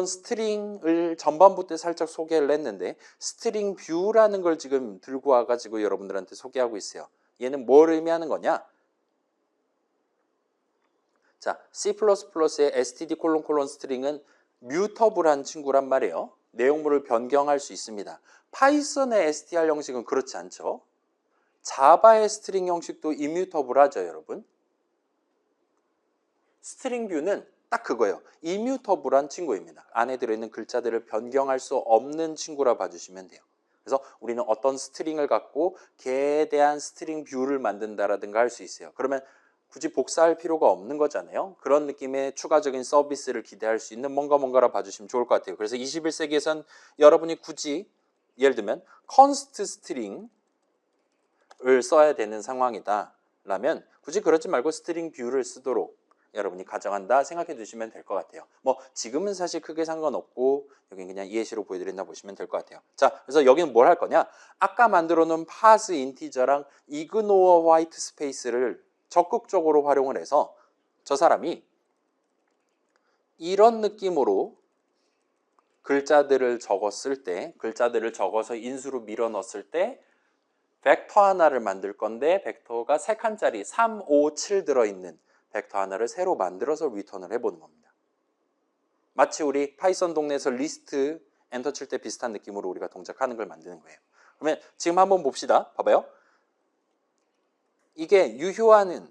스트링을 전반부 때 살짝 소개를 했는데 스트링 뷰라는 걸 지금 들고 와가지고 여러분들한테 소개하고 있어요. 얘는 뭘 의미하는 거냐? 자, C++의 std 스트링은 뮤터블한 친구란 말이에요. 내용물을 변경할 수 있습니다. 파이썬의 str 형식은 그렇지 않죠. 자바의 스트링 형식도 이뮤터블하죠, 여러분. 스트링 뷰는 딱 그거예요. 이뮤터블한 친구입니다. 안에 들어있는 글자들을 변경할 수 없는 친구라 봐주시면 돼요. 그래서 우리는 어떤 스트링을 갖고 걔에 대한 스트링 뷰를 만든다라든가 할 수 있어요. 그러면 굳이 복사할 필요가 없는 거잖아요. 그런 느낌의 추가적인 서비스를 기대할 수 있는 뭔가라 봐주시면 좋을 것 같아요. 그래서 21세기에선 여러분이 굳이 예를 들면 const 스트링을 써야 되는 상황이다 라면 굳이 그러지 말고 스트링 뷰를 쓰도록 여러분이 가정한다 생각해 두시면 될 것 같아요. 뭐 지금은 사실 크게 상관없고 여기 그냥 이해시로 보여드린다 보시면 될 것 같아요. 자, 그래서 여기는 뭘 할 거냐? 아까 만들어 놓은 파스 인티저랑 이그노어 화이트 스페이스를 적극적으로 활용을 해서 저 사람이 이런 느낌으로 글자들을 적었을 때, 글자들을 적어서 인수로 밀어 넣었을 때 벡터 하나를 만들 건데 벡터가 3칸짜리 3, 5, 7 들어있는 벡터 하나를 새로 만들어서 리턴을 해보는 겁니다. 마치 우리 파이썬 동네에서 리스트 엔터 칠 때 비슷한 느낌으로 우리가 동작하는 걸 만드는 거예요. 그러면 지금 한번 봅시다. 봐봐요. 이게 유효한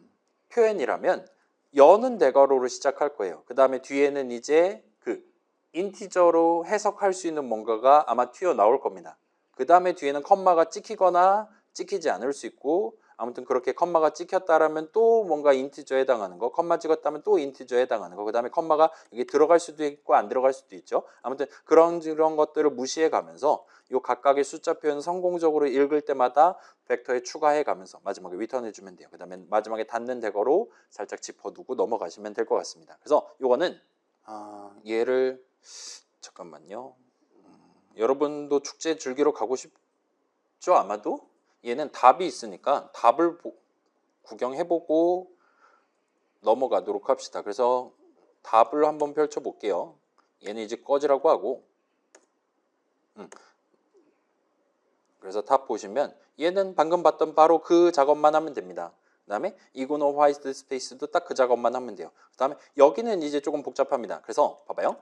표현이라면 여는 대괄호로 시작할 거예요. 그 다음에 뒤에는 이제 그 인티저로 해석할 수 있는 뭔가가 아마 튀어나올 겁니다. 그 다음에 뒤에는 컴마가 찍히거나 찍히지 않을 수 있고 아무튼 그렇게 컴마가 찍혔다라면 또 뭔가 인티저에 해당하는 거, 컴마 찍었다면 또 인티저에 해당하는 거, 그 다음에 컴마가 여기 들어갈 수도 있고 안 들어갈 수도 있죠. 아무튼 그런 것들을 무시해 가면서 이 각각의 숫자 표현 성공적으로 읽을 때마다 벡터에 추가해 가면서 마지막에 리턴해 주면 돼요. 그 다음에 마지막에 닫는 대거로 살짝 짚어두고 넘어가시면 될 것 같습니다. 그래서 이거는 얘를 잠깐만요. 여러분도 축제 즐기러 가고 싶죠? 아마도? 얘는 답이 있으니까 답을 구경해보고 넘어가도록 합시다. 그래서 답을 한번 펼쳐볼게요. 얘는 이제 꺼지라고 하고 그래서 답 보시면 얘는 방금 봤던 바로 그 작업만 하면 됩니다. 그 다음에 이그노 화이트 스페이스도 딱 그 작업만 하면 돼요. 그 다음에 여기는 이제 조금 복잡합니다. 그래서 봐봐요.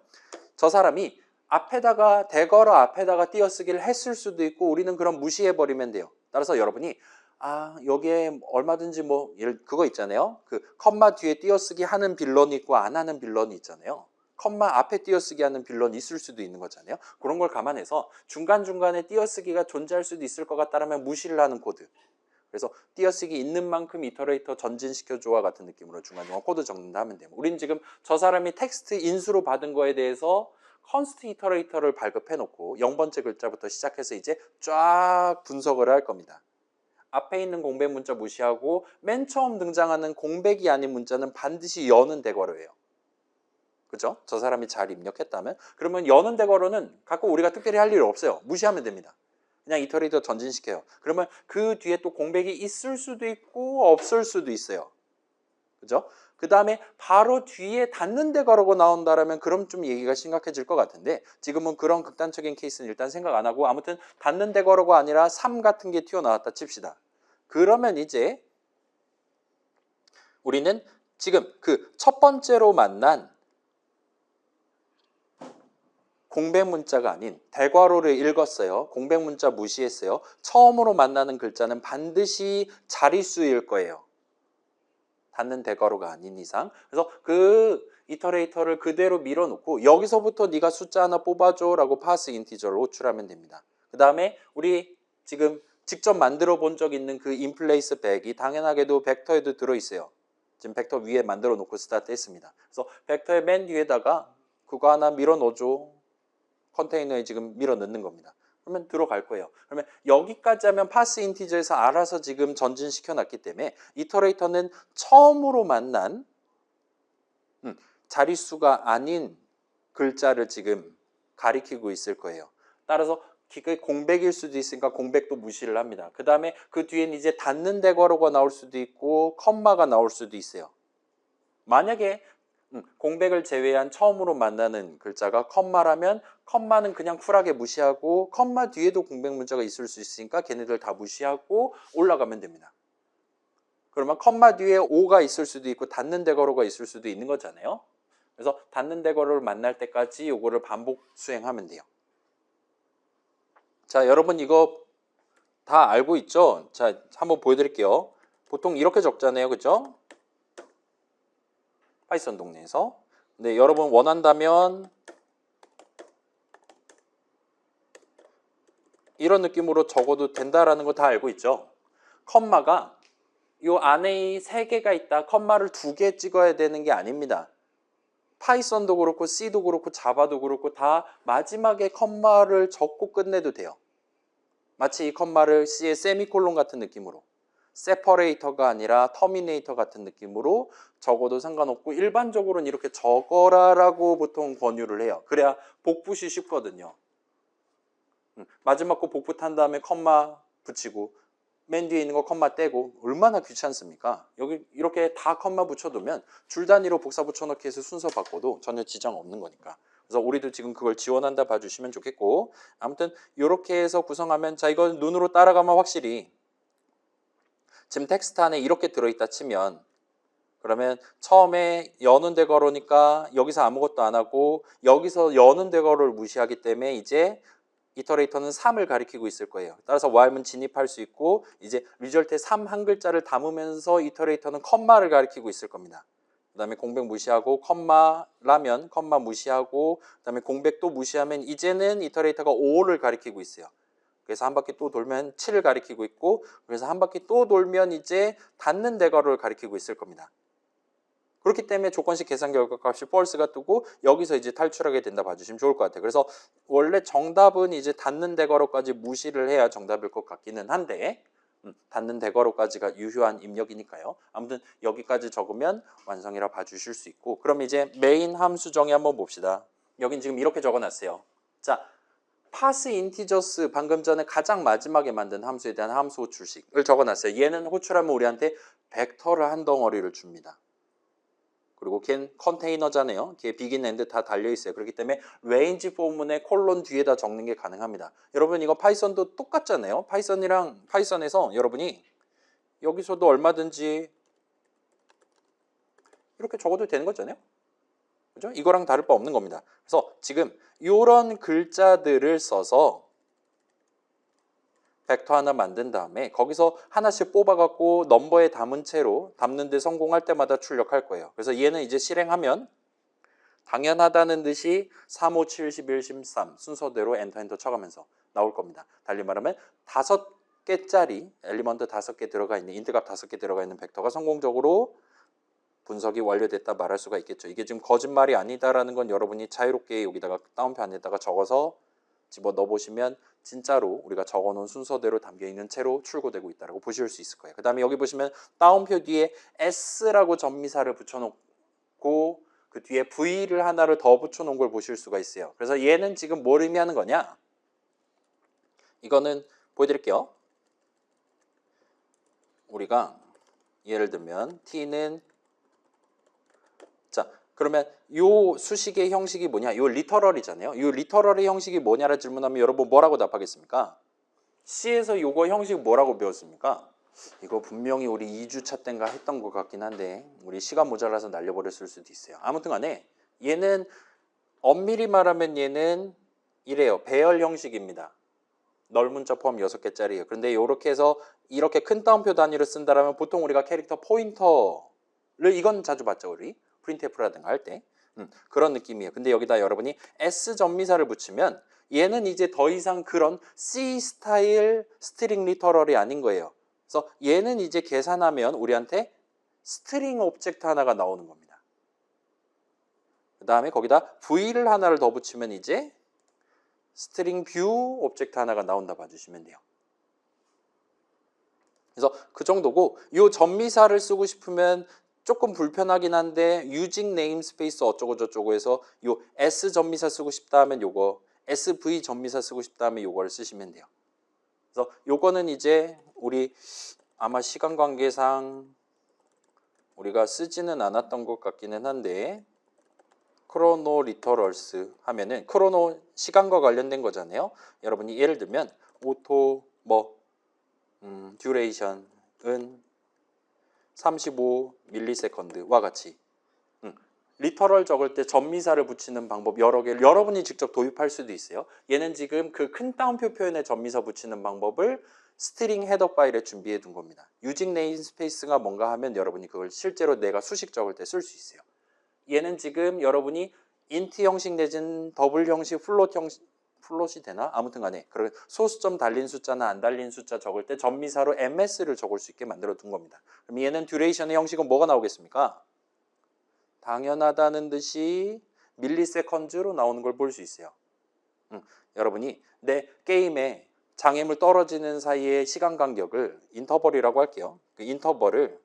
저 사람이 앞에다가 대괄호 앞에다가 띄어쓰기를 했을 수도 있고 우리는 그럼 무시해버리면 돼요. 따라서 여러분이 여기에 얼마든지 뭐 그거 있잖아요. 그 컴마 뒤에 띄어쓰기 하는 빌런이 있고 안 하는 빌런이 있잖아요. 컴마 앞에 띄어쓰기 하는 빌런이 있을 수도 있는 거잖아요. 그런 걸 감안해서 중간중간에 띄어쓰기가 존재할 수도 있을 것 같다면 무시를 하는 코드. 그래서 띄어쓰기 있는 만큼 이터레이터 전진시켜줘와 같은 느낌으로 중간중간 코드 적는다 하면 돼요. 우린 지금 저 사람이 텍스트 인수로 받은 거에 대해서 컨스트 이터레이터를 발급해 놓고 0번째 글자부터 시작해서 이제 쫙 분석을 할 겁니다. 앞에 있는 공백 문자 무시하고 맨 처음 등장하는 공백이 아닌 문자는 반드시 여는 대괄호예요. 그죠? 저 사람이 잘 입력했다면 그러면 여는 대괄호는 갖고 우리가 특별히 할 일 없어요. 무시하면 됩니다. 그냥 이터레이터 전진시켜요. 그러면 그 뒤에 또 공백이 있을 수도 있고 없을 수도 있어요. 그죠? 그 다음에 바로 뒤에 닫는 대괄호가 나온다라면 그럼 좀 얘기가 심각해질 것 같은데 지금은 그런 극단적인 케이스는 일단 생각 안 하고 아무튼 닫는 대괄호가 아니라 3 같은 게 튀어나왔다 칩시다. 그러면 이제 우리는 지금 그 첫 번째로 만난 공백 문자가 아닌 대괄호를 읽었어요. 공백 문자 무시했어요. 처음으로 만나는 글자는 반드시 자릿수일 거예요. 닫는 대괄호가 아닌 이상. 그래서 그 이터레이터를 그대로 밀어놓고 여기서부터 네가 숫자 하나 뽑아줘 라고 파스 인티저를 호출하면 됩니다. 그 다음에 우리 지금 직접 만들어 본 적 있는 그 인플레이스 백이 당연하게도 벡터에도 들어있어요. 지금 벡터 위에 만들어 놓고 스타트 했습니다. 그래서 벡터의 맨 뒤에다가 그거 하나 밀어 넣어줘. 컨테이너에 지금 밀어 넣는 겁니다. 그러면 들어갈 거예요. 그러면 여기까지 하면 파스 인티저에서 알아서 지금 전진시켜 놨기 때문에 이터레이터는 처음으로 만난 자릿수가 아닌 글자를 지금 가리키고 있을 거예요. 따라서 공백일 수도 있으니까 공백도 무시를 합니다. 그 다음에 그 뒤엔 이제 닫는 대괄호가 나올 수도 있고 컴마가 나올 수도 있어요. 만약에 공백을 제외한 처음으로 만나는 글자가 컴마라면 컴마는 그냥 쿨하게 무시하고 컴마 뒤에도 공백 문자가 있을 수 있으니까 걔네들 다 무시하고 올라가면 됩니다. 그러면 컴마 뒤에 O가 있을 수도 있고 닫는 대괄호가 있을 수도 있는 거잖아요. 그래서 닫는 대괄호를 만날 때까지 이거를 반복 수행하면 돼요. 자, 여러분 이거 다 알고 있죠? 자, 한번 보여드릴게요. 보통 이렇게 적잖아요. 그죠? 파이썬 동네에서. 근데 여러분 원한다면 이런 느낌으로 적어도 된다라는 거 다 알고 있죠? 컴마가 이 안에 3개가 있다. 컴마를 2개 찍어야 되는 게 아닙니다. 파이썬도 그렇고 C도 그렇고 자바도 그렇고 다 마지막에 컴마를 적고 끝내도 돼요. 마치 이 컴마를 C의 세미콜론 같은 느낌으로. 세퍼레이터가 아니라 터미네이터 같은 느낌으로 적어도 상관없고 일반적으로는 이렇게 적어라라고 보통 권유를 해요. 그래야 복붙이 쉽거든요. 마지막 거 복붙한 다음에 컴마 붙이고 맨 뒤에 있는 거 컴마 떼고 얼마나 귀찮습니까? 여기 이렇게 다 컴마 붙여두면 줄 단위로 복사 붙여넣기 해서 순서 바꿔도 전혀 지장 없는 거니까. 그래서 우리도 지금 그걸 지원한다 봐주시면 좋겠고, 아무튼 이렇게 해서 구성하면, 자, 이건 눈으로 따라가면 확실히 지금 텍스트 안에 이렇게 들어있다 치면, 그러면 처음에 여는 대괄호니까 여기서 아무것도 안 하고 여기서 여는 대괄호를 무시하기 때문에 이제 이터레이터는 3을 가리키고 있을 거예요. 따라서 while은 진입할 수 있고, 이제 리절트에 3 한 글자를 담으면서 이터레이터는 컴마를 가리키고 있을 겁니다. 그 다음에 공백 무시하고 컴마라면 컴마 무시하고, 그 다음에 공백 또 무시하면 이제는 이터레이터가 5를 가리키고 있어요. 그래서 한 바퀴 또 돌면 7을 가리키고 있고, 그래서 한 바퀴 또 돌면 이제 닫는 대괄호를 가리키고 있을 겁니다. 그렇기 때문에 조건식 계산 결과값이 false가 뜨고 여기서 이제 탈출하게 된다 봐주시면 좋을 것 같아요. 그래서 원래 정답은 이제 닫는 대괄호까지 무시를 해야 정답일 것 같기는 한데, 닫는 대괄호까지가 유효한 입력이니까요. 아무튼 여기까지 적으면 완성이라 봐주실 수 있고, 그럼 이제 메인 함수 정의 한번 봅시다. 여긴 지금 이렇게 적어놨어요. 자, 파스 인티저스, 방금 전에 가장 마지막에 만든 함수에 대한 함수 호출식을 적어놨어요. 얘는 호출하면 우리한테 벡터를 한 덩어리를 줍니다. 그리고 걔는 컨테이너잖아요. 걔 비긴 엔드 다 달려있어요. 그렇기 때문에 레인지 포문에 콜론 뒤에다 적는 게 가능합니다. 여러분 이거 파이썬도 똑같잖아요. 파이썬에서 여러분이 여기서도 얼마든지 이렇게 적어도 되는 거잖아요. 그죠? 이거랑 다를 바 없는 겁니다. 그래서 지금 이런 글자들을 써서 벡터 하나 만든 다음에 거기서 하나씩 뽑아갖고 넘버에 담은 채로 담는 데 성공할 때마다 출력할 거예요. 그래서 얘는 이제 실행하면 당연하다는 듯이 3, 5, 7, 11, 13 순서대로 엔터 쳐가면서 나올 겁니다. 달리 말하면 5개짜리 엘리먼트 5개 들어가 있는, 인트값 5개 들어가 있는 벡터가 성공적으로 분석이 완료됐다 말할 수가 있겠죠. 이게 지금 거짓말이 아니다라는 건 여러분이 자유롭게 여기다가 다운표 안에다가 적어서 집어 넣어보시면 진짜로 우리가 적어놓은 순서대로 담겨있는 채로 출고되고 있다고 보실 수 있을 거예요. 그 다음에 여기 보시면 다운표 뒤에 S라고 전미사를 붙여놓고 그 뒤에 V를 하나를 더 붙여놓은 걸 보실 수가 있어요. 그래서 얘는 지금 뭘 의미하는 거냐? 이거는 보여드릴게요. 우리가 예를 들면 T는, 자, 그러면 요 수식의 형식이 뭐냐? 요 리터럴이잖아요. 요 리터럴의 형식이 뭐냐라 질문하면 여러분 뭐라고 답하겠습니까? C에서 요거 형식 뭐라고 배웠습니까? 이거 분명히 우리 2주차 땐가 했던 것 같긴 한데 우리 시간 모자라서 날려버렸을 수도 있어요. 아무튼 간에 얘는 엄밀히 말하면 얘는 이래요. 배열 형식입니다. 널 문자 포함 6개짜리예요. 그런데 이렇게 해서 이렇게 큰 따옴표 단위로 쓴다라면 보통 우리가 캐릭터 포인터를, 이건 자주 봤죠, 우리 프린트F라든가 할 때. 그런 느낌이에요. 근데 여기다 여러분이 S 전미사를 붙이면 얘는 이제 더 이상 그런 C 스타일 스트링 리터럴이 아닌 거예요. 그래서 얘는 이제 계산하면 우리한테 스트링 오브젝트 하나가 나오는 겁니다. 그 다음에 거기다 V를 하나를 더 붙이면 이제 스트링 뷰 오브젝트 하나가 나온다 봐주시면 돼요. 그래서 그 정도고, 이 전미사를 쓰고 싶으면 조금 불편하긴 한데 using namespace 어쩌고 저쩌고 해서 요 S 전미사 쓰고 싶다 하면 요거, SV 전미사 쓰고 싶다 하면 요거를 쓰시면 돼요. 그래서 요거는 이제 우리 아마 시간 관계상 우리가 쓰지는 않았던 것 같기는 한데, 크로노 리터럴스 하면은 크로노 시간과 관련된 거잖아요. 여러분이 예를 들면 오토 듀레이션은 35 밀리세컨드와 같이 리터럴 적을 때 전미사를 붙이는 방법 여러 개를 여러분이 직접 도입할 수도 있어요. 얘는 지금 그 큰 따옴표 표현에 전미사 붙이는 방법을 스트링 헤더 파일에 준비해 둔 겁니다. using namespace가 뭔가 하면 여러분이 그걸 실제로 내가 수식 적을 때 쓸 수 있어요. 얘는 지금 여러분이 인트 형식 내지는 더블 형식, 플롯 형식, 플롯이 되나? 아무튼 간에 그런 소수점 달린 숫자나 안 달린 숫자 적을 때 전미사로 MS를 적을 수 있게 만들어 둔 겁니다. 그럼 얘는 듀레이션의 형식은 뭐가 나오겠습니까? 당연하다는 듯이 밀리세컨즈로 나오는 걸 볼 수 있어요. 여러분이 내 게임에 장애물 떨어지는 사이의 시간 간격을 인터벌이라고 할게요. 그 인터벌을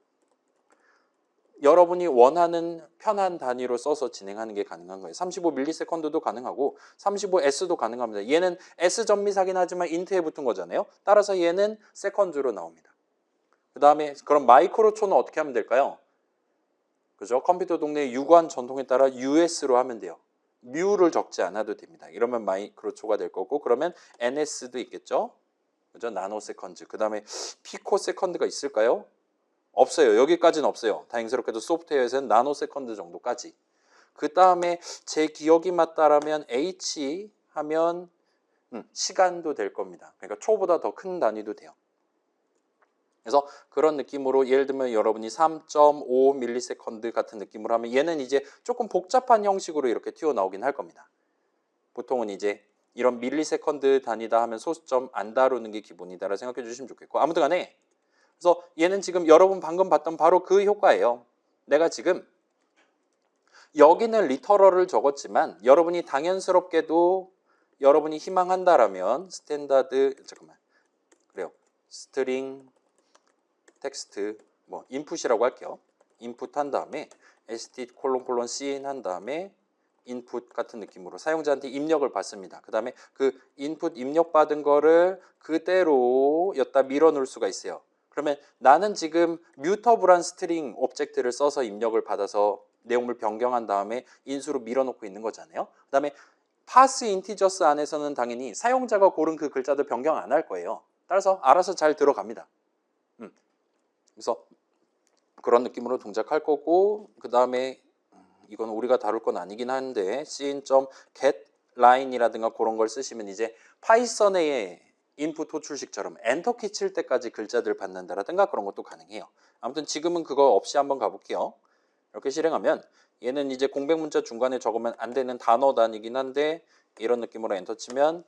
여러분이 원하는 편한 단위로 써서 진행하는 게 가능한 거예요. 35ms도 가능하고 35s도 가능합니다. 얘는 s 전미사긴 하지만 인트에 붙은 거잖아요. 따라서 얘는 세컨드로 나옵니다. 그 다음에 그럼 마이크로초는 어떻게 하면 될까요? 그죠? 컴퓨터 동네 유관 전통에 따라 US로 하면 돼요. 뮤를 적지 않아도 됩니다. 이러면 마이크로초가 될 거고, 그러면 NS도 있겠죠? 그죠? 나노세컨드. 그 다음에 피코세컨드가 있을까요? 없어요. 여기까지는 없어요. 다행스럽게도 소프트웨어에서는 나노세컨드 정도까지. 그 다음에 제 기억이 맞다라면 H 하면 시간도 될 겁니다. 그러니까 초보다 더 큰 단위도 돼요. 그래서 그런 느낌으로 예를 들면 여러분이 3.5ms 같은 느낌으로 하면 얘는 이제 조금 복잡한 형식으로 이렇게 튀어나오긴 할 겁니다. 보통은 이제 이런 밀리세컨드 단위다 하면 소수점 안 다루는 게 기본이다라고 생각해 주시면 좋겠고, 아무튼 간에 그래서 얘는 지금 여러분 방금 봤던 바로 그 효과예요. 내가 지금 여기는 리터럴을 적었지만 여러분이 당연스럽게도 여러분이 희망한다라면 스탠다드 그래요. 스트링 텍스트 뭐 인풋이라고 할게요. 인풋 한 다음에 st ::cin 한 다음에 인풋 같은 느낌으로 사용자한테 입력을 받습니다. 그 다음에 그 인풋 입력 받은 거를 그대로 여기다 밀어 놓을 수가 있어요. 그러면 나는 지금 뮤터블한 스트링 오브젝트를 써서 입력을 받아서 내용물 변경한 다음에 인수로 밀어놓고 있는 거잖아요. 그 다음에 파스 인티저스 안에서는 당연히 사용자가 고른 그 글자도 변경 안 할 거예요. 따라서 알아서 잘 들어갑니다. 그래서 그런 느낌으로 동작할 거고, 그 다음에 이건 우리가 다룰 건 아니긴 한데 cin.getLine이라든가 그런 걸 쓰시면 이제 파이썬의 인풋 호출식처럼 엔터키 칠 때까지 글자들 받는다라든가 그런 것도 가능해요. 아무튼 지금은 그거 없이 한번 가볼게요. 이렇게 실행하면 얘는 이제 공백 문자 중간에 적으면 안 되는 단어 단위긴 한데 이런 느낌으로 엔터 치면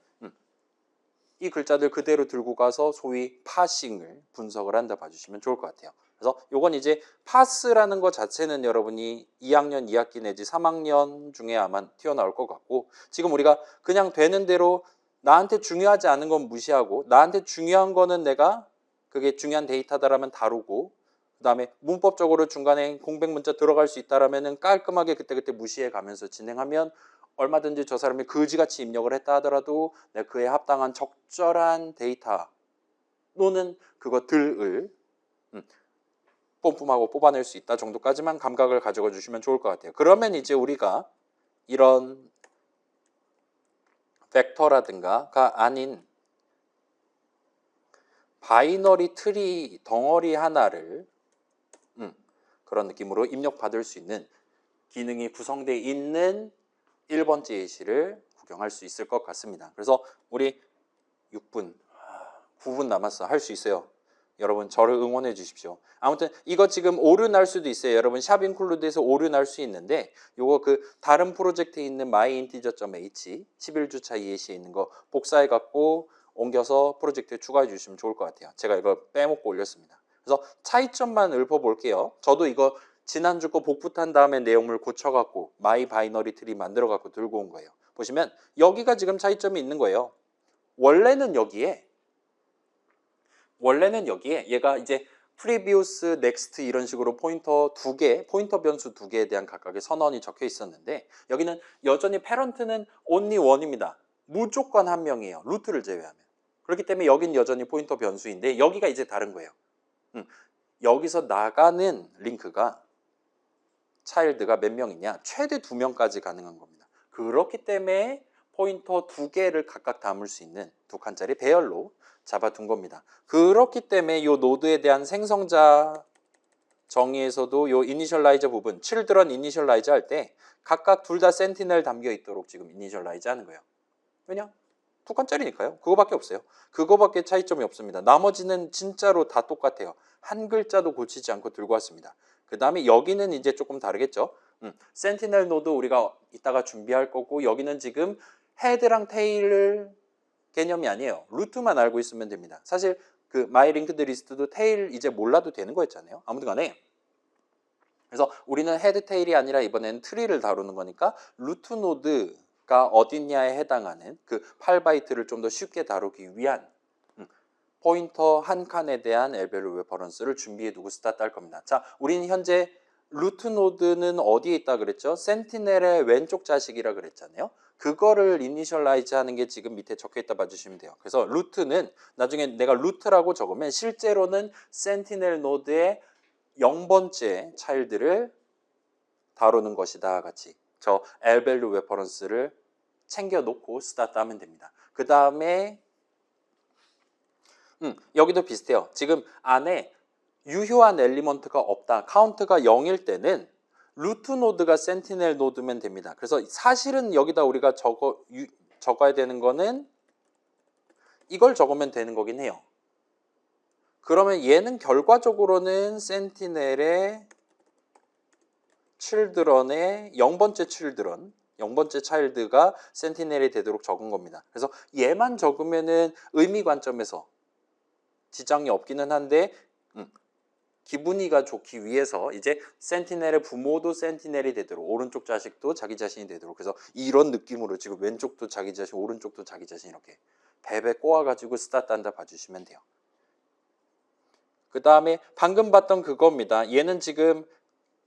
이 글자들 그대로 들고 가서 소위 파싱을 분석을 한다 봐주시면 좋을 것 같아요. 그래서 요건 이제 파스라는 것 자체는 여러분이 2학년, 2학기 내지 3학년 중에 아마 튀어나올 것 같고, 지금 우리가 그냥 되는 대로 나한테 중요하지 않은 건 무시하고 나한테 중요한 거는 내가 그게 중요한 데이터다라면 다루고, 그 다음에 문법적으로 중간에 공백 문자 들어갈 수 있다라면 깔끔하게 그때그때 무시해 가면서 진행하면 얼마든지 저 사람이 그지같이 입력을 했다 하더라도 내가 그에 합당한 적절한 데이터 또는 그것들을 뿜뿜하고 뽑아낼 수 있다 정도까지만 감각을 가져가 주시면 좋을 것 같아요. 그러면 이제 우리가 이런 벡터라든가가 아닌 바이너리 트리 덩어리 하나를 그런 느낌으로 입력받을 수 있는 기능이 구성되어 있는 1번째 예시를 구경할 수 있을 것 같습니다. 그래서 우리 6분, 9분 남았어. 할 수 있어요. 여러분 저를 응원해 주십시오. 아무튼 이거 지금 오류 날 수도 있어요. 여러분 샵 인클루드에서 오류 날 수 있는데 요거 그 다른 프로젝트에 있는 myinteger.h 11주차 예시에 있는 거 복사해 갖고 옮겨서 프로젝트에 추가해 주시면 좋을 것 같아요. 제가 이거 빼먹고 올렸습니다. 그래서 차이점만 읊어볼게요. 저도 이거 지난주 거 복붙한 다음에 내용물 고쳐갖고 마이 바이너리 트리 만들어갖고 들고 온 거예요. 보시면 여기가 지금 차이점이 있는 거예요. 원래는 여기에 얘가 이제 previous, next 이런 식으로 포인터 변수 두 개에 대한 각각의 선언이 적혀 있었는데 여기는 여전히 parent는 only one입니다. 무조건 한 명이에요. 루트를 제외하면. 그렇기 때문에 여긴 여전히 포인터 변수인데 여기가 이제 다른 거예요. 여기서 나가는 링크가 차일드가 몇 명이냐? 최대 2명까지 가능한 겁니다. 그렇기 때문에 포인터 2개를 각각 담을 수 있는 2칸짜리 배열로 잡아둔 겁니다. 그렇기 때문에 이 노드에 대한 생성자 정의에서도 이 이니셜라이저 부분, children 이니셜라이저 할 때 각각 둘 다 센티넬 담겨 있도록 지금 이니셜라이저 하는 거예요. 왜냐? 2칸짜리니까요. 그거밖에 없어요. 그거밖에 차이점이 없습니다. 나머지는 진짜로 다 똑같아요. 한 글자도 고치지 않고 들고 왔습니다. 그 다음에 여기는 이제 조금 다르겠죠. 센티넬 노드 우리가 이따가 준비할 거고 여기는 지금 헤드랑 테일 개념이 아니에요. 루트만 알고 있으면 됩니다. 사실 그 마이 링크드 리스트도 테일 이제 몰라도 되는 거였잖아요. 아무튼 간에 그래서 우리는 헤드 테일이 아니라 이번에는 트리를 다루는 거니까 루트 노드가 어딨냐에 해당하는 그 8바이트를 좀 더 쉽게 다루기 위한 포인터 한 칸에 대한 L밸류 레퍼런스를 준비해 두고 스타트 할 겁니다. 자, 우리는 현재 루트 노드는 어디에 있다 그랬죠? 센티넬의 왼쪽 자식이라 그랬잖아요. 그거를 이니셜라이즈 하는 게 지금 밑에 적혀 있다 봐주시면 돼요. 그래서 루트는 나중에 내가 루트라고 적으면 실제로는 센티넬 노드의 0번째 차일드를 다루는 것이다 같이 저 L밸류 레퍼런스를 챙겨 놓고 스타트 하면 됩니다. 그 다음에 여기도 비슷해요. 지금 안에 유효한 엘리먼트가 없다. 카운트가 0일 때는 루트 노드가 센티넬 노드면 됩니다. 그래서 사실은 여기다 우리가 적어야 되는 거는 이걸 적으면 되는 거긴 해요. 그러면 얘는 결과적으로는 센티넬의 칠드런의 0번째 칠드런 0번째 차일드가 센티넬이 되도록 적은 겁니다. 그래서 얘만 적으면은 의미 관점에서 지장이 없기는 한데 기분이가 좋기 위해서 이제 센티넬의 부모도 센티넬이 되도록 오른쪽 자식도 자기 자신이 되도록 그래서 이런 느낌으로 지금 왼쪽도 자기 자신 오른쪽도 자기 자신 이렇게 베베 꼬아가지고 스타트 한다 봐주시면 돼요. 그 다음에 방금 봤던 그겁니다. 얘는 지금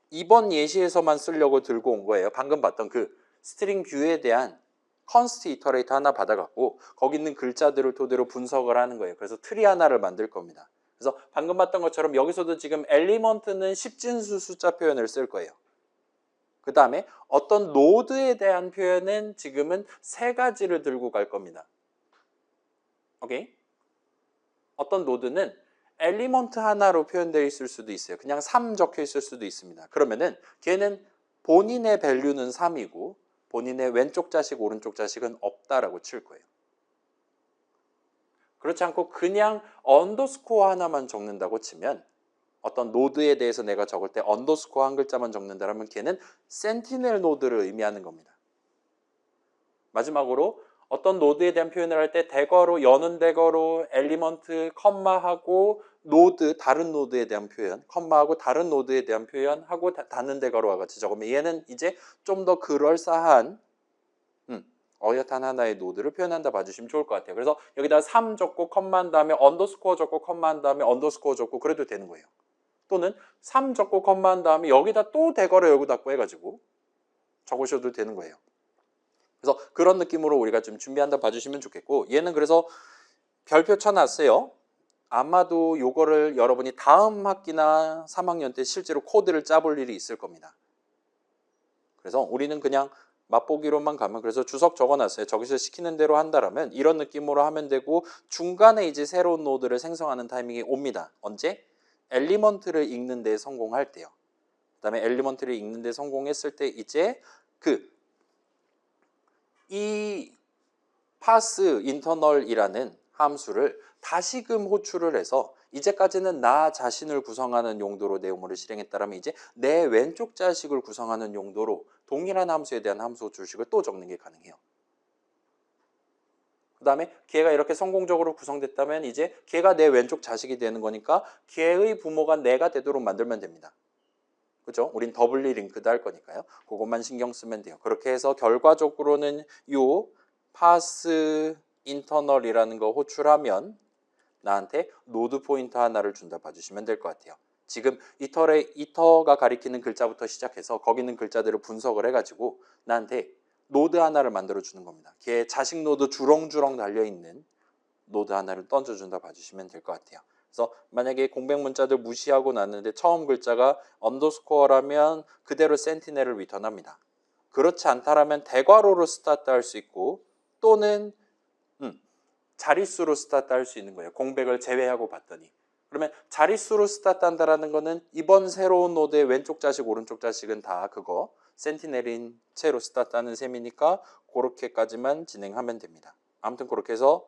이번 예시에서만 쓰려고 들고 온 거예요. 방금 봤던 그 스트링 뷰에 대한 컨스트 이터레이터 하나 받아갖고 거기 있는 글자들을 토대로 분석을 하는 거예요. 그래서 트리 하나를 만들 겁니다. 그래서 방금 봤던 것처럼 여기서도 지금 엘리먼트는 십진수 숫자 표현을 쓸 거예요. 그 다음에 어떤 노드에 대한 표현은 지금은 세 가지를 들고 갈 겁니다. 오케이? 어떤 노드는 엘리먼트 하나로 표현되어 있을 수도 있어요. 그냥 3 적혀 있을 수도 있습니다. 그러면은 걔는 본인의 밸류는 3이고 본인의 왼쪽 자식, 오른쪽 자식은 없다라고 칠 거예요. 그렇지 않고 그냥 언더스코어 하나만 적는다고 치면 어떤 노드에 대해서 내가 적을 때 언더스코어 한 글자만 적는다면 걔는 센티넬 노드를 의미하는 겁니다. 마지막으로 어떤 노드에 대한 표현을 할 때 대괄호, 여는 대괄호, 엘리먼트, 컴마하고 노드, 다른 노드에 대한 표현, 컴마하고 다른 노드에 대한 표현하고 닫는 대괄호와 같이 적으면 얘는 이제 좀 더 그럴싸한 어엿한 하나의 노드를 표현한다 봐주시면 좋을 것 같아요. 그래서 여기다 3 적고 컴마 한 다음에 언더스코어 적고 컴마 한 다음에 언더스코어 적고 그래도 되는 거예요. 또는 3 적고 컴마 한 다음에 여기다 또 대괄호 열고 닫고 해가지고 적으셔도 되는 거예요. 그래서 그런 느낌으로 우리가 좀 준비한다 봐주시면 좋겠고 얘는 그래서 별표 쳐놨어요. 아마도 요거를 여러분이 다음 학기나 3학년 때 실제로 코드를 짜볼 일이 있을 겁니다. 그래서 우리는 그냥 맛보기로만 가면 그래서 주석 적어놨어요. 저기서 시키는 대로 한다라면 이런 느낌으로 하면 되고 중간에 이제 새로운 노드를 생성하는 타이밍이 옵니다. 언제? 엘리먼트를 읽는 데 성공할 때요. 그 다음에 엘리먼트를 읽는 데 성공했을 때 이제 이 파스 인터널이라는 함수를 다시금 호출을 해서 이제까지는 나 자신을 구성하는 용도로 내용물을 실행했다면 이제 내 왼쪽 자식을 구성하는 용도로 동일한 함수에 대한 함수 호출식을 또 적는 게 가능해요. 그 다음에 걔가 이렇게 성공적으로 구성됐다면 이제 걔가 내 왼쪽 자식이 되는 거니까 걔의 부모가 내가 되도록 만들면 됩니다. 그죠? 우린 더블리 링크드 할 거니까요. 그것만 신경 쓰면 돼요. 그렇게 해서 결과적으로는 요 파스 인터널이라는 거 호출하면 나한테 노드 포인트 하나를 준다 봐주시면 될 것 같아요. 지금 이터가 가리키는 글자부터 시작해서 거기 있는 글자들을 분석을 해가지고 나한테 노드 하나를 만들어 주는 겁니다. 걔 자식 노드 주렁주렁 달려있는 노드 하나를 던져준다 봐주시면 될 것 같아요. 그래서 만약에 공백 문자들 무시하고 났는데 처음 글자가 언더스코어라면 그대로 센티넬을 리턴합니다. 그렇지 않다라면 대괄호로 스타트 할 수 있고 또는 자릿수로 스타트 할 수 있는 거예요. 공백을 제외하고 봤더니. 그러면 자릿수로 스타트 한다라는 거는 이번 새로운 노드의 왼쪽 자식 오른쪽 자식은 다 그거 센티넬인 채로 스타트 하는 셈이니까 그렇게까지만 진행하면 됩니다. 아무튼 그렇게 해서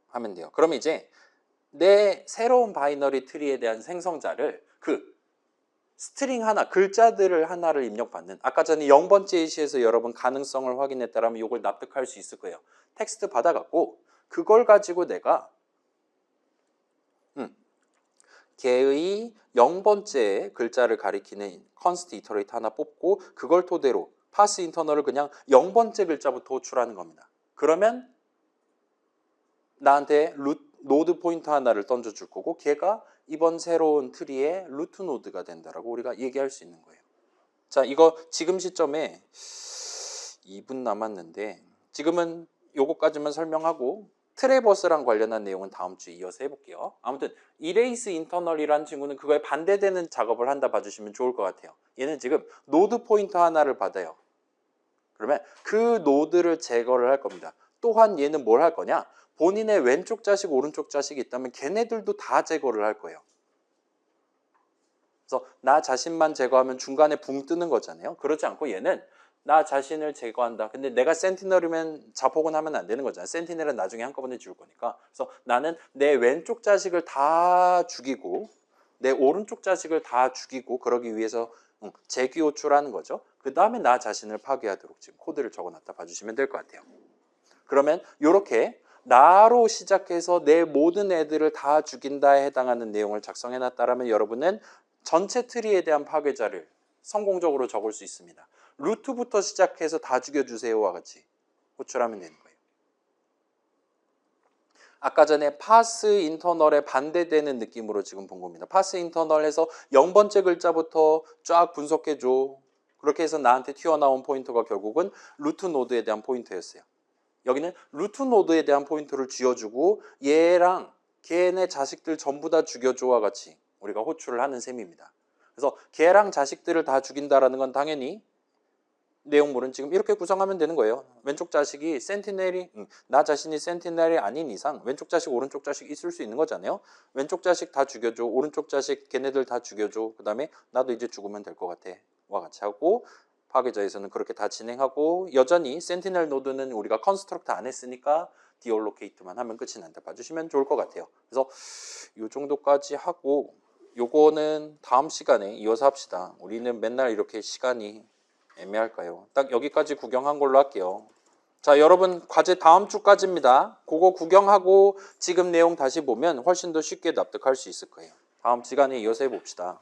하면 돼요. 그럼 이제 내 새로운 바이너리 트리에 대한 생성자를 그 스트링 하나, 글자들을 하나를 입력받는 아까 전에 0번째 예시에서 여러분 가능성을 확인했다라면 이걸 납득할 수 있을 거예요. 텍스트 받아갖고 그걸 가지고 내가 걔의 0번째 글자를 가리키는 컨스트 이터레이터 하나 뽑고 그걸 토대로 파스 인터널을 그냥 0번째 글자부터 호출하는 겁니다. 그러면 나한테 노드 포인트 하나를 던져줄 거고 걔가 이번 새로운 트리의 루트 노드가 된다라고 우리가 얘기할 수 있는 거예요. 자, 이거 지금 시점에 2분 남았는데 지금은 요거까지만 설명하고 트래버스랑 관련한 내용은 다음 주에 이어서 해볼게요. 아무튼 이레이스 인터널이라는 친구는 그거에 반대되는 작업을 한다 봐주시면 좋을 것 같아요. 얘는 지금 노드 포인터 하나를 받아요. 그러면 그 노드를 제거를 할 겁니다. 또한 얘는 뭘 할 거냐? 본인의 왼쪽 자식, 오른쪽 자식이 있다면 걔네들도 다 제거를 할 거예요. 그래서 나 자신만 제거하면 중간에 붕 뜨는 거잖아요. 그렇지 않고 얘는 나 자신을 제거한다. 근데 내가 센티넬이면 자폭은 하면 안 되는 거잖아요. 센티넬은 나중에 한꺼번에 죽을 거니까. 그래서 나는 내 왼쪽 자식을 다 죽이고 내 오른쪽 자식을 다 죽이고 그러기 위해서 재귀 호출하는 거죠. 그 다음에 나 자신을 파괴하도록 지금 코드를 적어놨다 봐주시면 될 것 같아요. 그러면 이렇게 나로 시작해서 내 모든 애들을 다 죽인다에 해당하는 내용을 작성해놨다라면 여러분은 전체 트리에 대한 파괴자를 성공적으로 적을 수 있습니다. 루트부터 시작해서 다 죽여주세요와 같이 호출하면 되는 거예요. 아까 전에 파스 인터널에 반대되는 느낌으로 지금 본 겁니다. 파스 인터널에서 0번째 글자부터 쫙 분석해줘. 그렇게 해서 나한테 튀어나온 포인터가 결국은 루트 노드에 대한 포인터였어요. 여기는 루트 노드에 대한 포인터를 쥐어주고 얘랑 걔네 자식들 전부 다 죽여줘와 같이 우리가 호출을 하는 셈입니다. 그래서 걔랑 자식들을 다 죽인다라는 건 당연히 내용물은 지금 이렇게 구성하면 되는 거예요. 왼쪽 자식이 센티넬이 나 자신이 센티넬이 아닌 이상 왼쪽 자식 오른쪽 자식 있을 수 있는 거잖아요. 왼쪽 자식 다 죽여줘. 오른쪽 자식 걔네들 다 죽여줘. 그 다음에 나도 이제 죽으면 될 것 같아 와 같이 하고 파괴자에서는 그렇게 다 진행하고 여전히 센티넬 노드는 우리가 컨스트럭트 안 했으니까 디올로케이트만 하면 끝이 난다 봐주시면 좋을 것 같아요. 그래서 이 정도까지 하고 요거는 다음 시간에 이어서 합시다. 우리는 맨날 이렇게 시간이 애매할까요? 딱 여기까지 구경한 걸로 할게요. 자, 여러분 과제 다음 주까지입니다. 그거 구경하고 지금 내용 다시 보면 훨씬 더 쉽게 납득할 수 있을 거예요. 다음 시간에 이어서 해봅시다.